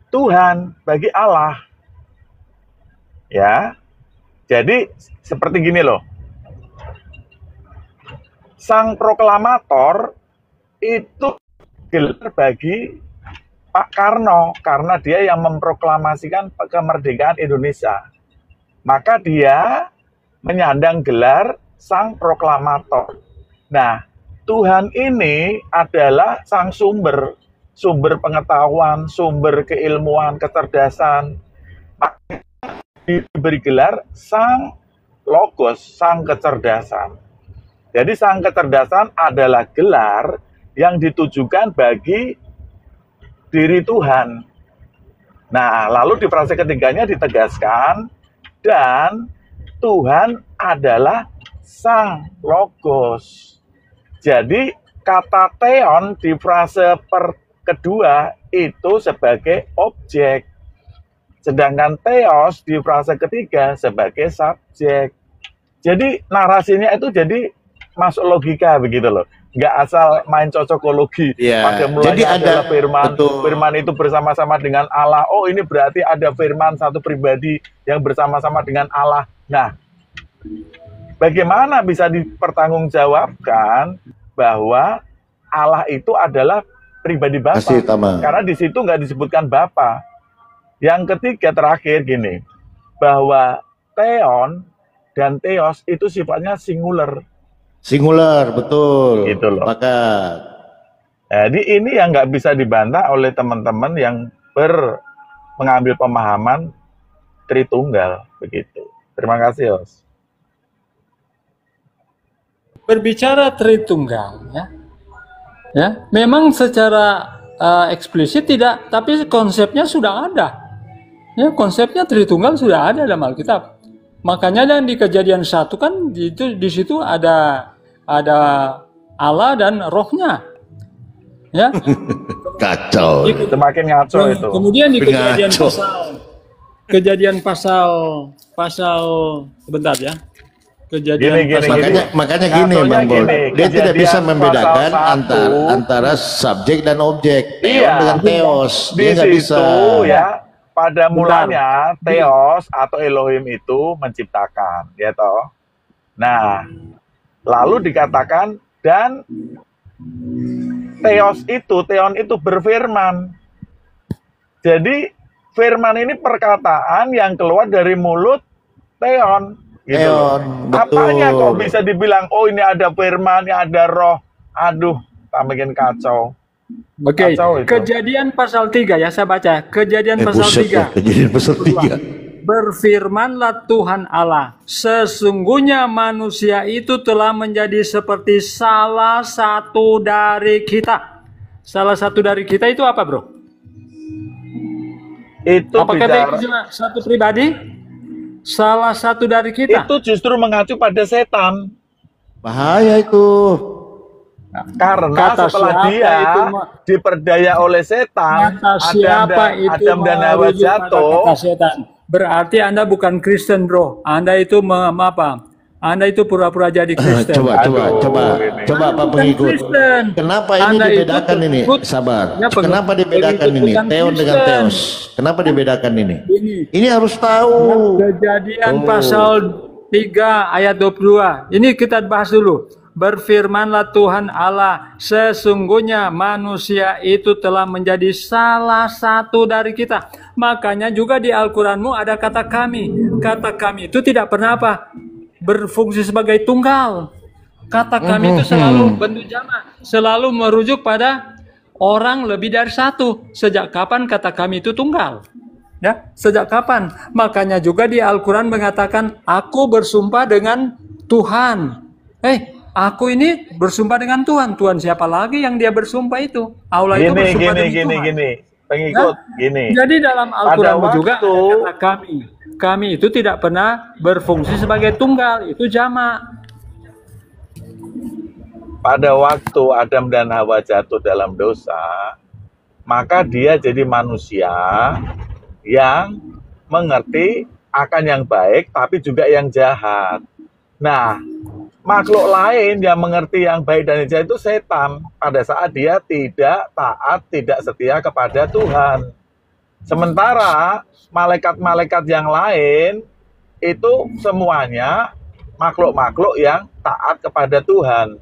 Tuhan, bagi Allah. Ya. Jadi seperti gini loh. Sang proklamator itu gelar bagi Pak Karno karena dia yang memproklamasikan kemerdekaan Indonesia. Maka dia menyandang gelar sang proklamator. Nah, Tuhan ini adalah sang sumber pengetahuan, sumber keilmuan, kecerdasan. Maka diberi gelar sang Logos, sang kecerdasan. Jadi sang kecerdasan adalah gelar yang ditujukan bagi diri Tuhan. Nah, lalu di frase ketiganya ditegaskan, dan Tuhan adalah sang Logos. Jadi kata theon di frase kedua itu sebagai objek. Sedangkan theos di frase ketiga sebagai subjek. Jadi narasinya itu jadi masuk logika begitu loh. Nggak asal main cocokologi. Pada mulanya Jadi adalah firman. betul. Firman itu bersama-sama dengan Allah. Oh, ini berarti ada firman satu pribadi yang bersama-sama dengan Allah. Nah, bagaimana bisa dipertanggungjawabkan bahwa Allah itu adalah pribadi Bapa? Kasih Tama. Karena di situ nggak disebutkan Bapa. Yang ketiga terakhir gini, bahwa theon dan theos itu sifatnya singular. Singular, betul. Gitu loh. Sepakat. Jadi ini yang nggak bisa dibantah oleh teman-teman yang mengambil pemahaman Tritunggal begitu. Terima kasih, Os. Berbicara Tritunggal, ya, memang secara eksplisit tidak, tapi konsepnya sudah ada. Ya, konsepnya Tritunggal sudah ada dalam Alkitab. Makanya dan di Kejadian 1 kan di situ ada Allah dan Rohnya. Ya. Kacau. Semakin ngaco itu. Kemudian di Ngaco. Kejadian pasal sebentar ya. Kejadian Gini. Makanya gini Ngaconya Bang Bol, gini, dia tidak bisa Kejadian membedakan pasal 1. antara subjek dan objek, theon Iya. dengan theos. Di Dia nggak situ bisa. ya, pada mulanya theos atau Elohim itu menciptakan, ya toh. Nah, lalu dikatakan dan theon itu berfirman. Jadi firman ini perkataan yang keluar dari mulut theon. Gitu. Theon, betul. Apanya kok bisa dibilang, oh ini ada firman, ini ada roh. Aduh, tak bikin kacau. Oke, Kacau itu. Kejadian pasal 3 ya, saya baca. Kejadian pasal Buset 3. ya, kejadian pasal 3. Berfirmanlah Tuhan Allah, sesungguhnya manusia itu telah menjadi seperti salah satu dari kita. Salah satu dari kita itu apa, bro? Itu Apakah bicara, itu cuma satu pribadi? Salah satu dari kita. itu justru mengacu pada setan. Bahaya itu. Karena Kata setelah siapa dia itu, diperdaya oleh setan, Kata siapa itu Adam dan Hawa merujuk pada jatuh. kata setan. Berarti Anda bukan Kristen, bro. Anda itu apa? Anda itu pura-pura jadi Kristen. Coba ini. Pak Bukan pengikut. Kristen. Kenapa ini Anda itu dibedakan ini? pengikut- Sabar. Ya, pengikut- Kenapa dibedakan pengikut ini? bukan Theon dengan Kristen. theos. Kenapa dibedakan ini? Ini. Ini harus tahu. Kejadian Oh. pasal 3 ayat 22. Ini kita bahas dulu. Berfirmanlah Tuhan Allah, sesungguhnya manusia itu telah menjadi salah satu dari kita. Makanya juga di Al-Quranmu ada kata kami. Kata kami itu tidak pernah apa? Berfungsi sebagai tunggal. Kata kami itu selalu bentuk jamak. Selalu merujuk pada orang lebih dari satu. Sejak kapan kata kami itu tunggal? Ya, sejak kapan? Makanya juga di Al-Quran mengatakan, aku bersumpah dengan Tuhan. Aku ini bersumpah dengan Tuhan. Tuhan siapa lagi yang dia bersumpah itu? Allah itu bersumpah dengan Tuhan. Gini. pengikut gini. Jadi dalam Pada Al-Quran juga waktu ada kata kami. Kami itu tidak pernah berfungsi sebagai tunggal, itu jamak. pada waktu Adam dan Hawa jatuh dalam dosa, maka dia jadi manusia yang mengerti akan yang baik tapi juga yang jahat. Nah, makhluk lain yang mengerti yang baik dan yang jahat itu setan pada saat dia tidak taat, tidak setia kepada Tuhan. Sementara malaikat-malaikat yang lain itu semuanya makhluk-makhluk yang taat kepada Tuhan.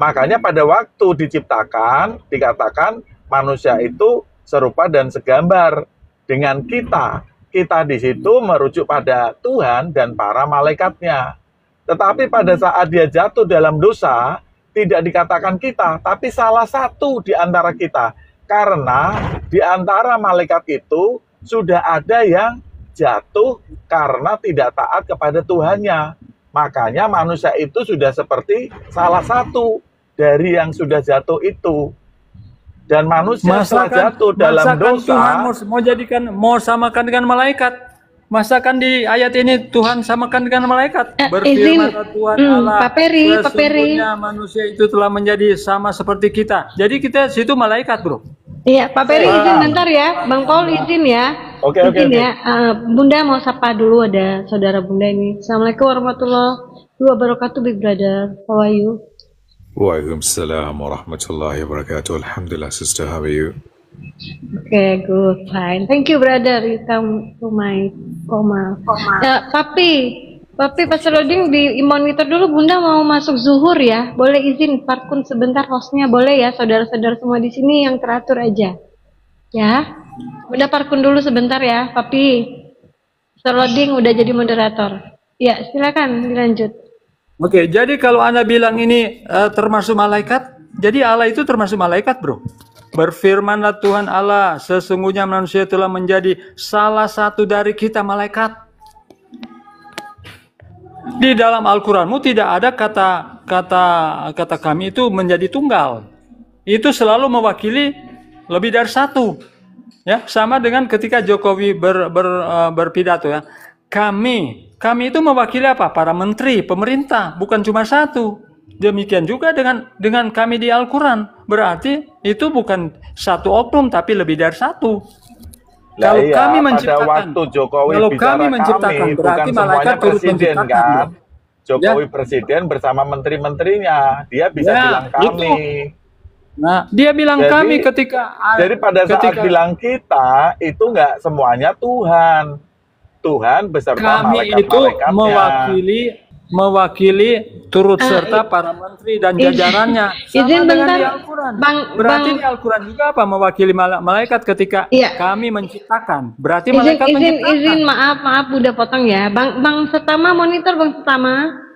Makanya pada waktu diciptakan, dikatakan manusia itu serupa dan segambar dengan kita. Kita di situ merujuk pada Tuhan dan para malaikatnya. Tetapi pada saat dia jatuh dalam dosa, tidak dikatakan kita, tapi salah satu di antara kita. Karena di antara malaikat itu sudah ada yang jatuh karena tidak taat kepada Tuhannya. Makanya manusia itu sudah seperti salah satu dari yang sudah jatuh itu. Dan manusia setelah jatuh dalam dosa, Tuhan mau samakan dengan malaikat. Masakan di ayat ini Tuhan samakan dengan malaikat. Berfirmanlah Tuhan Allah, Pak Peri, sesungguhnya manusia itu telah menjadi sama seperti kita. Jadi kita situ malaikat, bro. Iya, Pak Peri izin bentar ya, Bang Paul izin ya. Oke. Ya. Bunda mau sapa dulu, ada saudara Bunda ini. Assalamualaikum warahmatullahi wabarakatuh, Big Brother. How are you? Waalaikumsalam warahmatullahi wabarakatuh. Alhamdulillah, sister, how are you? Okay, good, fine. Thank you, brother. You come to my koma. Papi, Pastor Loading di monitor dulu. Bunda mau masuk zuhur ya. Boleh izin parkun sebentar, hostnya boleh ya, saudara-saudara semua di sini yang teratur aja. Ya, Bunda parkun dulu sebentar ya, Papi. Pastor Loading udah jadi moderator. Ya, silakan dilanjut. Oke, jadi kalau Anda bilang ini termasuk malaikat, jadi Allah itu termasuk malaikat, bro. Berfirmanlah Tuhan Allah, sesungguhnya manusia telah menjadi salah satu dari kita malaikat. Di dalam Al-Quranmu tidak ada kata kami itu menjadi tunggal. Itu selalu mewakili lebih dari satu. Ya, sama dengan ketika Jokowi berpidato ya. Kami itu mewakili apa? Para menteri, pemerintah, bukan cuma satu. Demikian juga dengan kami di Al-Quran. Berarti itu bukan satu oknum tapi lebih dari satu. Kalau iya, kami pada menciptakan, waktu Jokowi kalau bicara kami menciptakan, bukan berarti semuanya malaikat turut presiden menciptakan. kan? Jokowi Ya. presiden bersama menteri-menterinya, dia bisa Ya, bilang kami. itu. Nah, dia bilang Jadi- kami ketika Jadi pada saat bilang kita itu nggak semuanya Tuhan. Tuhan beserta kami itu malaikat-malaikatnya. mewakili turut serta para menteri dan jajarannya. Sama izin dengan bentar, di Al-Quran. Bang- Berarti Bang- di Al-Quran juga apa? Mewakili malaikat ketika Iya. kami menciptakan. Berarti malaikat menciptakan. Izin, maaf udah potong ya. Bang Setama monitor, Bang Setama.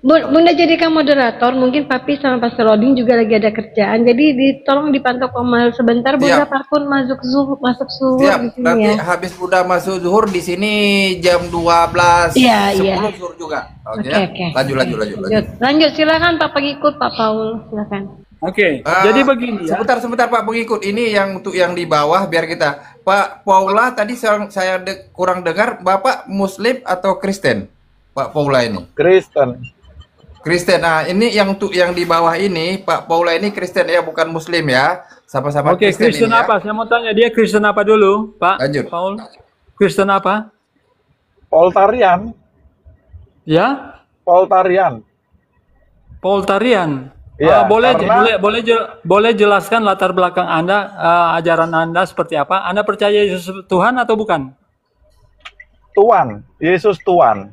Bunda jadikan moderator, mungkin Papi sama Pastor Loading juga lagi ada kerjaan. Jadi tolong dipantau komal sebentar. Bunda parkun masuk zuhur di sini nanti ya. habis Bunda masuk zuhur di sini jam 12.10 Iya. zuhur juga. Oke. Oke. Lanjut, silakan Pak pengikut Pak Paul, silakan. Oke. Jadi begini ya. Sebentar Pak pengikut, ini yang untuk yang di bawah biar kita. Pak Paula tadi saya kurang dengar, Bapak Muslim atau Kristen? Pak Paula ini. Kristen. Nah, ini yang untuk yang di bawah ini, Pak Paula ini Kristen ya, bukan Muslim ya. Sama-sama Oke, Kristen ini, apa? ya. Saya mau tanya dia Kristen apa dulu, Pak? Lanjut. Paul. Kristen apa? Poltarian. Ya? Poltarian. Ya, Boleh jelaskan latar belakang Anda, ajaran Anda seperti apa? Anda percaya Yesus Tuhan atau bukan? Tuhan, Yesus Tuhan.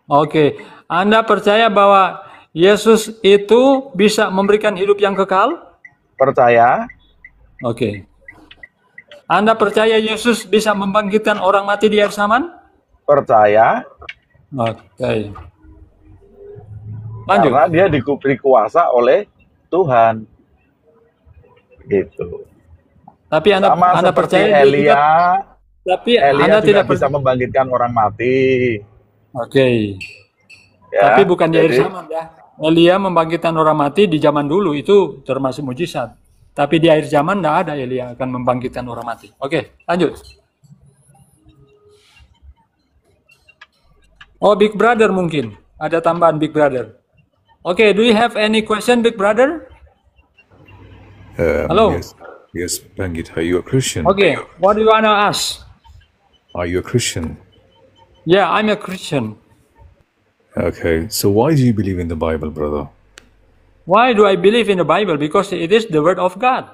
Oke, Anda percaya bahwa Yesus itu bisa memberikan hidup yang kekal? Percaya. Oke. Anda percaya Yesus bisa membangkitkan orang mati di akhir zaman? Percaya. Oke. Lanjut. Karena dia diberi kuasa oleh Tuhan. Gitu. Tapi Anda percaya Elia, Anda juga tidak bisa membangkitkan orang mati. Oke. Ya, Tapi bukan di akhir jadi- zaman ya. Elia membangkitkan orang mati di zaman dulu itu termasuk mujizat. Tapi di akhir zaman tidak ada Elia akan membangkitkan orang mati. Oke, lanjut. Oh, Big Brother mungkin. Ada tambahan Big Brother. Oke, do you have any question, Big Brother? Hello? Yes, Bangit, are you a Christian? Okay, what do you want to ask? Are you a Christian? Yeah, I'm a Christian. Okay, so why do you believe in the Bible, brother? Why do I believe in the Bible? Because it is the word of God.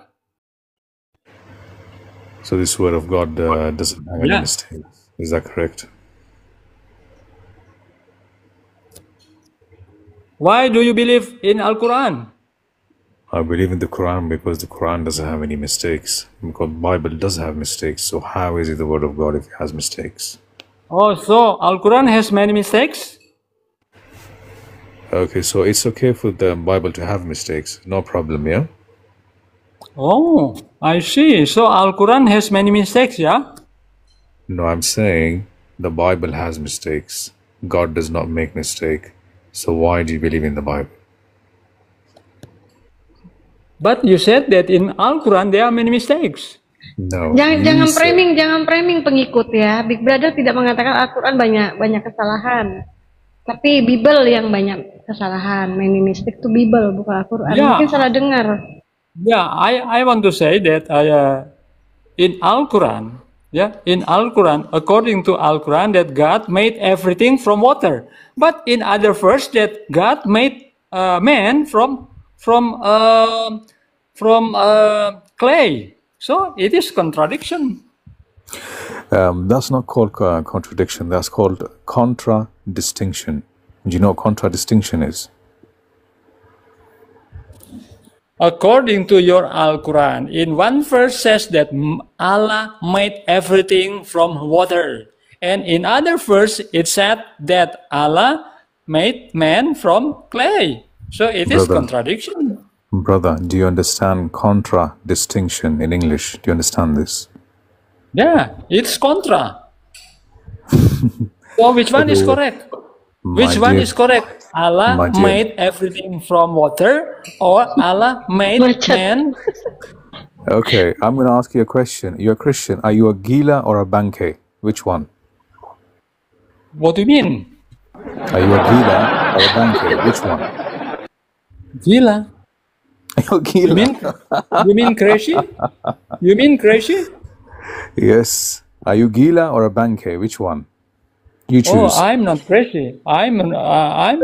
So this word of God doesn't have any mistakes. Is that correct? Why do you believe in Al-Quran? I believe in the Quran because the Quran doesn't have any mistakes. Because the Bible does have mistakes. So how is it the word of God if it has mistakes? Oh, so Al-Quran has many mistakes? Okay, so it's okay for the Bible to have mistakes. No problem, yeah? Oh, I see. So Al-Quran has many mistakes, yeah? No, I'm saying the Bible has mistakes. God does not make mistake. So why do you believe in the Bible? But you said that in Al-Quran there are many mistakes. No. Jangan framing pengikut ya. Big Brother tidak mengatakan Al-Quran banyak kesalahan. Tapi Bible yang banyak kesalahan. Many mistake to Bible bukan Al-Quran. Yeah. Mungkin salah dengar. Yeah, I want to say that in Al-Quran, in Al-Quran, according to Al-Quran, that God made everything from water. But in other verse that God made man from clay. So it is contradiction. That's not called contradiction. That's called contradistinction. Do you know what contradistinction is? According to your Al-Quran, in one verse says that Allah made everything from water. And in other verse, it said that Allah made man from clay. So it is contradiction. Brother, do you understand contradistinction in English? Do you understand this? Yeah, it's contra. So which one is correct? Which one is correct? Allah made everything from water, or Allah made man? Okay, I'm going to ask you a question. You're a Christian. Are you a Gila or a Banke? Which one? What do you mean? Are you a Gila or a Banke? Which one? Gila. You're Gila. You mean crazy? You mean crazy? Yes. Are you Gila or a Banke? Which one? You choose. Oh, I'm not crazy. No,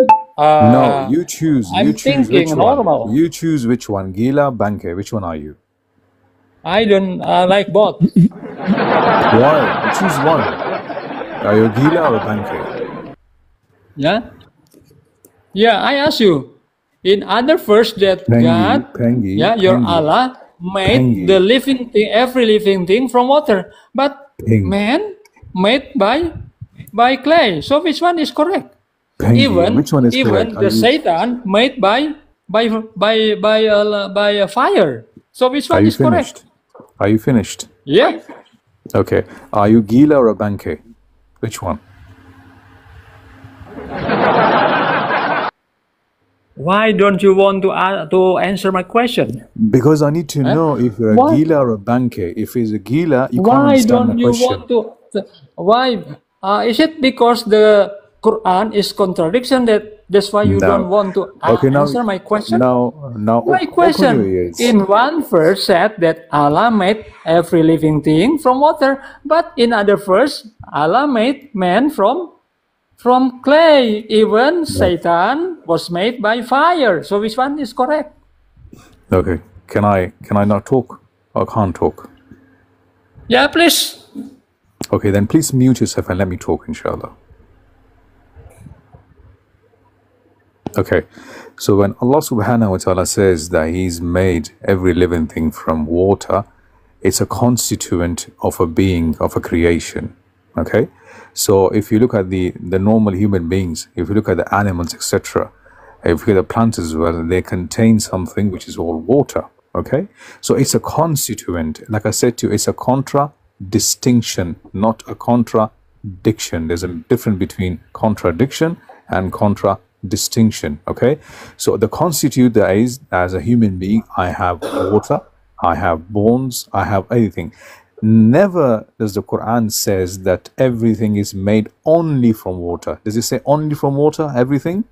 you choose. I'm You choose thinking which normal. one. You choose which one. Gila, Banke. Which one are you? I don't like both. Why? You choose one. Are you a Gila or a Banke? Yeah? Yeah, I ask you. In other verse that God, your Allah, made the living thing, every living thing from water. But man made by clay. So which one is correct? Which one is correct? The Satan made by fire. So which one is correct? Are you finished? Yeah. Okay. Are you Gila or a Banke? Which one? Why don't you want to answer my question? Because I need to know if you're a Gila or a Banke. If it's a Gila, you can't understand my question. Why? Is it because the Quran is contradiction that's why you don't want to answer my question? My question in one verse said that Allah made every living thing from water, but in other verse Allah made man from clay. Even Satan was made by fire. So which one is correct? Okay. Can I not talk or can't talk? Yeah, please. Okay, then please mute yourself and let me talk, inshallah. Okay, so when Allah subhanahu wa ta'ala says that He's made every living thing from water, it's a constituent of a being, of a creation. Okay, so if you look at the normal human beings, if you look at the animals, etc., if you look at the plants as well, they contain something which is all water. Okay, so it's a constituent. Like I said to you, it's a contradistinction, not a contradiction. There's a difference between contradiction and contradistinction. Okay, so the constitute that is, as a human being, I have water, I have bones, I have everything. Never does the Quran says that everything is made only from water. Does it say only from water, everything?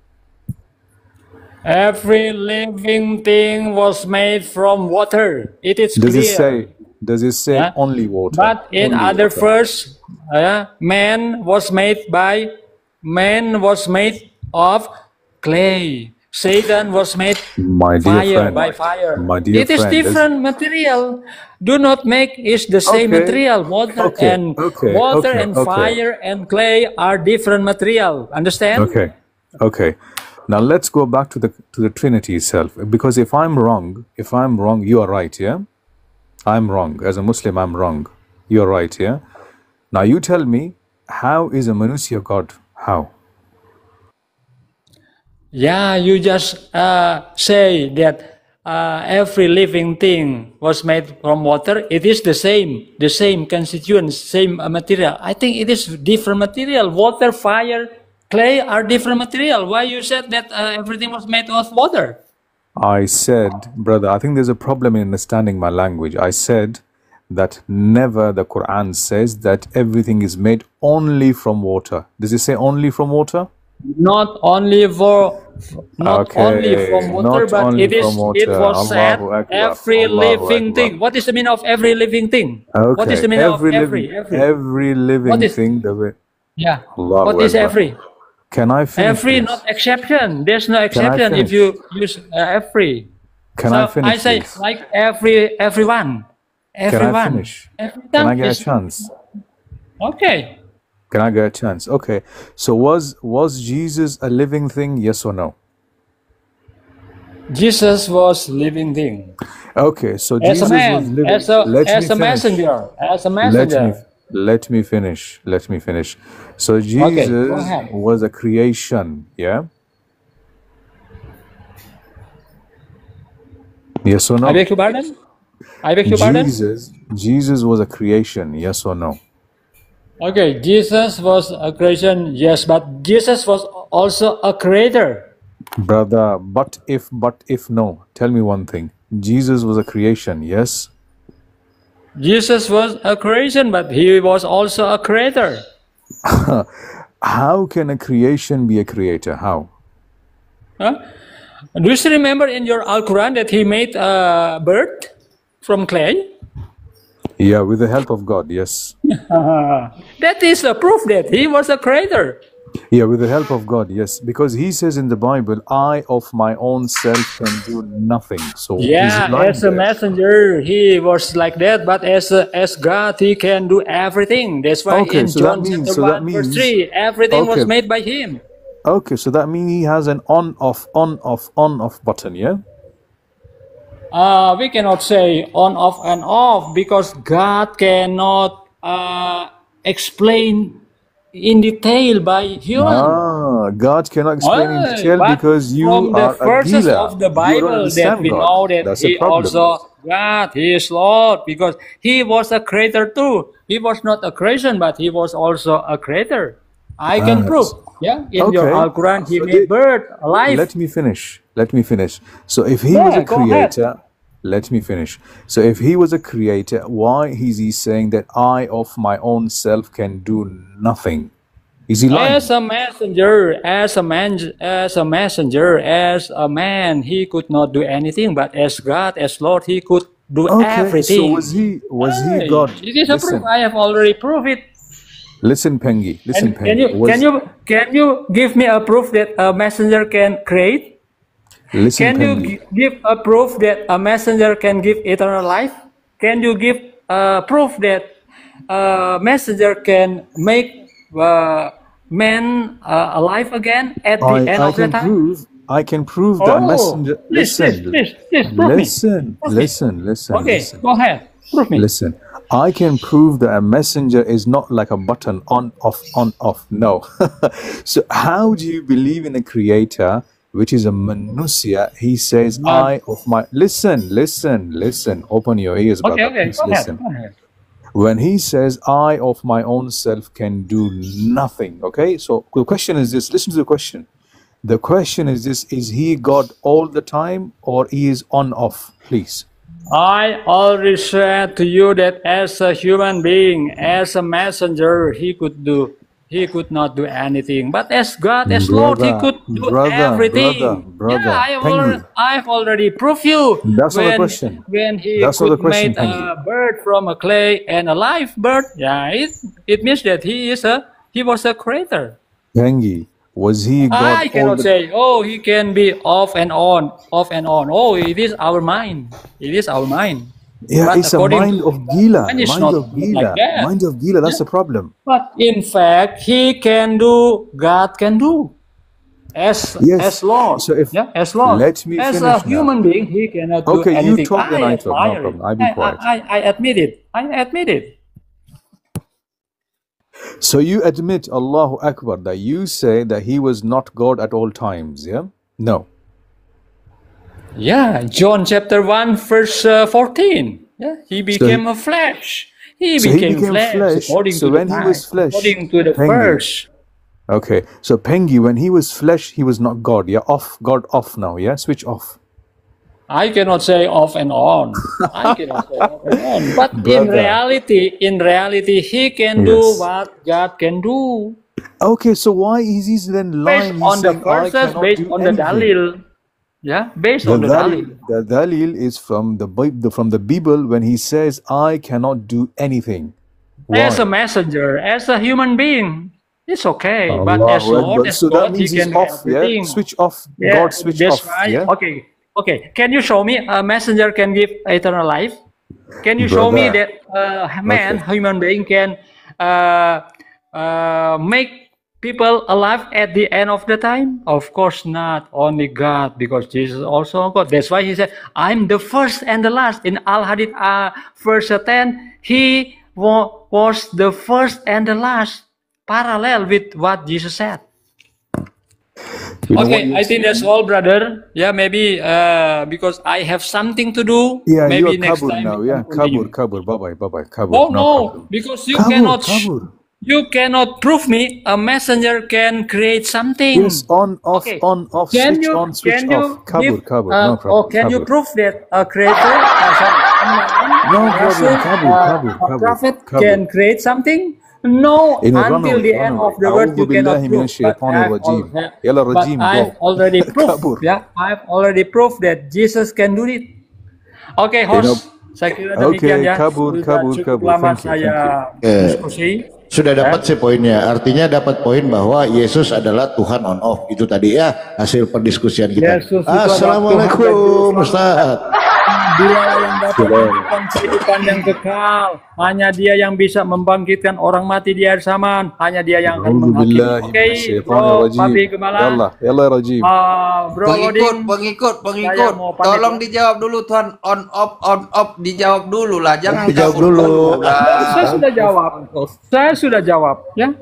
Every living thing was made from water. It is clear. Does it say only water? But in only other water. verse, man was made of clay. Satan was made by fire. My dear It is friend, different material. Do not make it the same material. Water and fire and clay are different material. Understand? Okay. Now let's go back to the Trinity itself. Because if I'm wrong, you are right, yeah? I'm wrong. As a Muslim, I'm wrong. You are right, yeah? Now you tell me, how is a Manusya God? How? Yeah, you just say that every living thing was made from water. It is the same constituent, same material. I think it is different material. Water, fire, clay are different material. Why you said that everything was made of water? I said, brother, I think there's a problem in understanding my language. I said that never the Quran says that everything is made only from water. Does it say only from water? Not only from water, but it was said every living thing. What is the meaning of every living thing? Okay. What is the meaning of every living thing? Yeah. What is every? Can I finish? Every, not exception. There's no exception if you use every. Can I finish? I say like everyone. Can I finish? Can I get a chance? Okay. Can I get a chance? Okay. So was Jesus a living thing? Yes or no? Jesus was living thing. Okay. So as Jesus a man, was living. as a messenger. Let me finish. So Jesus was a creation. Yeah. Yes or no? I beg your pardon? Jesus was a creation. Yes or no? Okay, Jesus was a creation, yes, but Jesus was also a creator. Brother, but if no, tell me one thing. Jesus was a creation, yes? Jesus was a creation, but he was also a creator. How can a creation be a creator? How? Huh? Do you remember in your Al-Quran that he made a bird from clay? Yeah, with the help of God, yes. That is a proof that he was a creator. Yeah, with the help of God, yes. Because he says in the Bible, I of my own self can do nothing. So yeah, as a messenger, he was like that. But as God, he can do everything. That's why in John chapter 1, verse 3, everything was made by him. Okay, so that means he has an on-off button, yeah? We cannot say on, off, and off because God cannot explain in detail by human. God cannot explain in detail because you from the are verses a of the Bible that we know that he also God, he is Lord because he was a creator too. He was not a creation, but he was also a creator. I can prove. Yeah, in your Al-Quran, he made bird alive. Let me finish. So if he was a creator, let me finish. So if he was a creator, why is he saying that I of my own self can do nothing? Is he lying? As a messenger, as a man, he could not do anything. But as God, as Lord, he could do everything. So was he God? It is a proof. I have already proved it. Listen, Pengi. Can you give me a proof that a messenger can create? Listen, can you give a proof that a messenger can give eternal life? Can you give a proof that a messenger can make man alive again at the end of the time? I can prove that a messenger. Listen. Okay, go ahead. Prove me. Listen. I can prove that a messenger is not like a button on, off. No. So how do you believe in a creator, which is a manusya? He says, I of my... Listen. Open your ears, brother. Okay. Go ahead. When he says, I of my own self can do nothing. Okay? So the question is this. Listen to the question. The question is this. Is he God all the time or he is on, off? Please. I already said to you that as a human being, as a messenger, he could not do anything. But as God, as Lord, he could do everything. Brother, I've already proved you that's not the question. when he That's not the could question, make a bird from a clay and a live bird. Yeah, it means that he was a creator. Pengi, was he God? I cannot say, oh, he can be off and on, off and on. Oh, it is our mind. It is our mind. Yeah, But it's a according mind to of Gila. man, it's Mind not of Gila. like that. Mind of Gila, that's the problem. But in fact, he can do, God can do. As Lord. So if As Lord. let me As finish a human being, he cannot do Okay, you anything. talk and I talk. No admire it. problem. I'll be quiet. I admit it. I admit it. So you admit, Allahu Akbar, that you say that he was not God at all times, yeah? No. Yeah, John chapter 1 verse 14. Yeah, he became a flesh. He became flesh according So to when the he was time, flesh, according to the Pengi. verse. Okay, so Pengi, when he was flesh, he was not God. Yeah, God off now. Yeah, switch off. I cannot say off and on. I cannot say off and on. But in reality, he can do what God can do. Okay, so why is he then lying? Based on the verses, based on the dalil. Yeah, based on the dalil. The dalil is from the Bible when he says, "I cannot do anything." Why? As a messenger, as a human being, it's okay. But Allahu as Lord, Akbar. as So that God, he means he's can do off. Yeah, everything. switch off. Yeah, God switch that's off. right. Yeah. Okay. Can you show me a messenger can give eternal life? Can you show me Brother. that a man, human being, can make people alive at the end of the time? Of course not. Only God, because Jesus is also God. That's why he said, "I'm the first and the last." In Al-Hadith verse 10, he was the first and the last, parallel with what Jesus said. You know Okay, what I think that's all, brother. Yeah, maybe because I have something to do. Yeah, Maybe you're next kabur time. now. we Yeah, can continue. kabur. Bye bye. Kabur. Oh no no, problem. because you Kabur. cannot prove me a messenger can create something. Yes, on, off, Okay. on, off, Can switch you on, switch can you off. Kabur, give, no problem. or can you Kabur. prove that a creator, No problem. a prophet Kabur. can create something? No, In a until the end of the world you cannot prove. But I've already proved. Yeah, I've already proved that Jesus can do it. Oke, host. Saya kira demikian ya. Kabur. Cukup lama saya diskusi. Sudah dapat sih poinnya. Artinya dapat poin bahwa Yesus adalah Tuhan on off. Itu tadi ya hasil perdiskusian kita. Yesus itu Assalamualaikum Ustaz. Dia yang dapat memberikan kehidupan yang kekal. Hanya dia yang bisa membangkitkan orang mati di akhir zaman. Hanya dia yang akan menghakimi. Oke, bro, Papi Gemala. Yalla Rajim. Bro Odin. Pengikut. Tolong dijawab dulu Tuhan. On off. Dijawab dulu lah. Jangan dijawab dulu. Saya sudah jawab. Ya.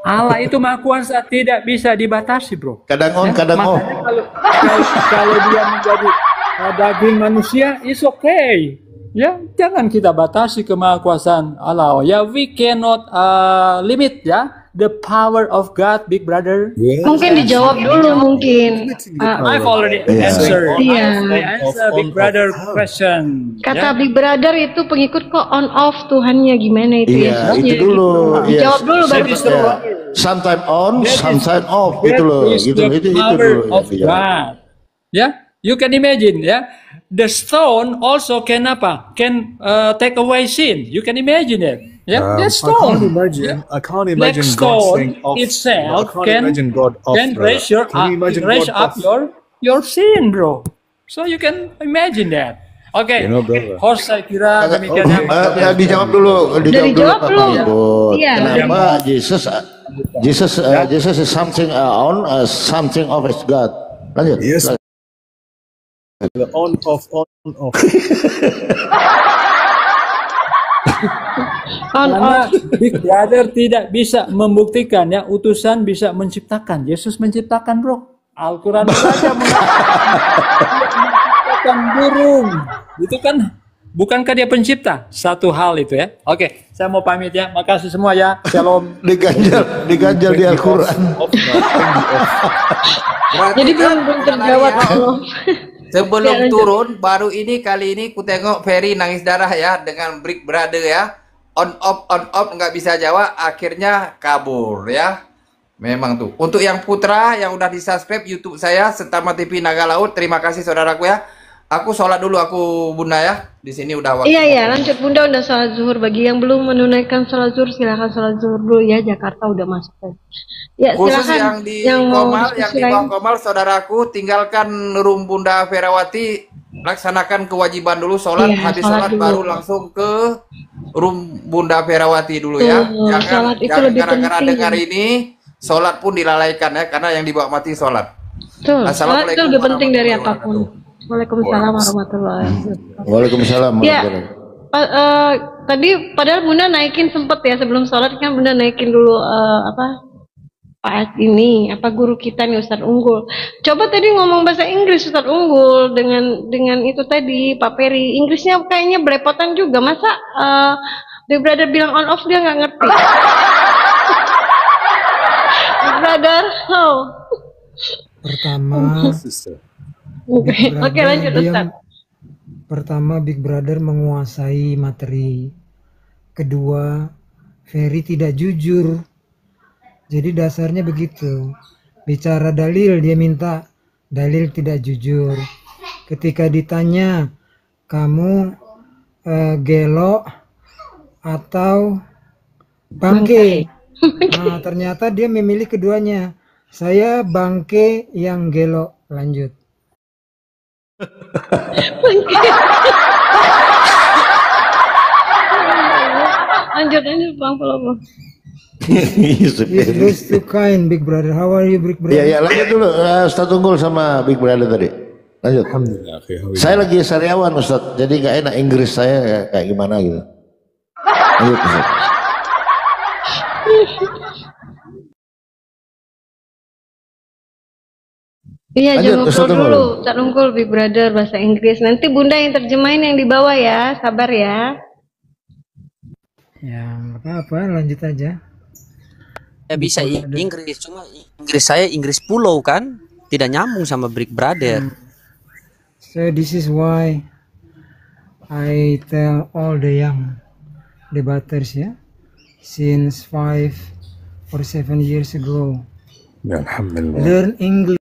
Allah itu Maha Kuasa, tidak bisa dibatasi, bro. Kadang on, kadang off. Kalau dia menjadi daging manusia, is okay. Ya, jangan kita batasi kemahakuasaan Allah. Ya, we cannot limit ya the power of God, big brother. Mungkin dijawab dulu mungkin. I've already answered. Iya. I answer big brother question. Kata Big Brother itu pengikut kok on off Tuhannya gimana itu Iya, Yesusnya itu dulu. gitu. Jawab dulu baru. Sometime on, sometime off gitu loh. Gitu itu power dulu. of God. Ya, you can imagine ya. The stone also can apa? Can take away sin. You can imagine it. Yeah, the stone. I can't imagine Black God stone saying off. itself I can't imagine God off, can brother. raise your Can you imagine raise God up off? your sin, bro. So you can imagine that. Oke, You know, brother. host saya kira demikian ya. Dijawab dulu, dijawab Pak belum? Pengikut. Iya. Kenapa Jesus is something on, something off is God. Lanjut. Yes. On off. Karena Big Brother tidak bisa membuktikan ya, utusan bisa menciptakan. Yesus menciptakan, bro. Al-Quran saja menciptakan burung. Itu kan, bukankah dia pencipta? Satu hal itu ya. Oke, saya mau pamit ya. Makasih semua ya. Shalom. Diganjal di Al-Quran. Jadi belum terjawab. Sebelum turun, baru kali ini ku tengok Ferry nangis darah ya dengan Big Brother ya. On off nggak bisa jawab, akhirnya kabur ya. Memang tuh. Untuk yang putra yang udah di-subscribe YouTube saya Setama TV Naga Laut, terima kasih saudaraku ya. Aku sholat dulu Bunda ya. Di sini udah waktu. Iya, lanjut Bunda udah sholat zuhur. Bagi yang belum menunaikan sholat zuhur, silakan sholat zuhur dulu ya. Jakarta udah masuk. Ya, Khusus silakan. yang di bawah Komal, saudaraku, tinggalkan room Bunda Ferawati, laksanakan kewajiban dulu sholat. Habis sholat baru langsung ke room Bunda Ferawati dulu ya. Jangan gara-gara dengar ini sholat pun dilalaikan ya, karena yang dibawa mati sholat. Sholat itu lebih penting dari apapun. Waalaikumsalam warahmatullahi wabarakatuh. Waalaikumsalam warahmatullahi Ya, tadi padahal Bunda naikin sempet ya sebelum sholat kan Bunda naikin dulu Pak ini guru kita nih Ustadz Unggul. Coba tadi ngomong bahasa Inggris Ustadz Unggul dengan itu tadi Pak Peri. Inggrisnya kayaknya belepotan juga. Masa Big Brother bilang on off dia nggak ngerti. Big Brother, Pertama, Oke, lanjut Ustaz. Pertama, Big Brother menguasai materi. Kedua, Ferry tidak jujur. Jadi dasarnya begitu. Bicara dalil, dia minta dalil tidak jujur. Ketika ditanya, kamu gelo atau bangke? Nah, ternyata dia memilih keduanya. Saya bangke yang gelo. Lanjut. Lanjut Bang Pulau. It's too kind, Big Brother. How are you, Big Brother? Ya, lanjut dulu. Ustadz Unggul sama Big Brother tadi. Lanjut. Saya lagi sariawan Ustadz, jadi nggak enak Inggris saya kayak gimana gitu. Lanjut Ustadz. Iya, jangan ngobrol dulu. Ustadz Unggul, Big Brother, bahasa Inggris. Nanti Bunda yang terjemahin yang di bawah ya. Sabar ya. Ya, apa-apa, lanjut aja. Ya bisa Inggris, cuma Inggris saya Inggris pulau kan. Tidak nyambung sama Big Brother. So this is why I tell all the young debaters ya. Since 5 or 7 years ago. Alhamdulillah. Learn English.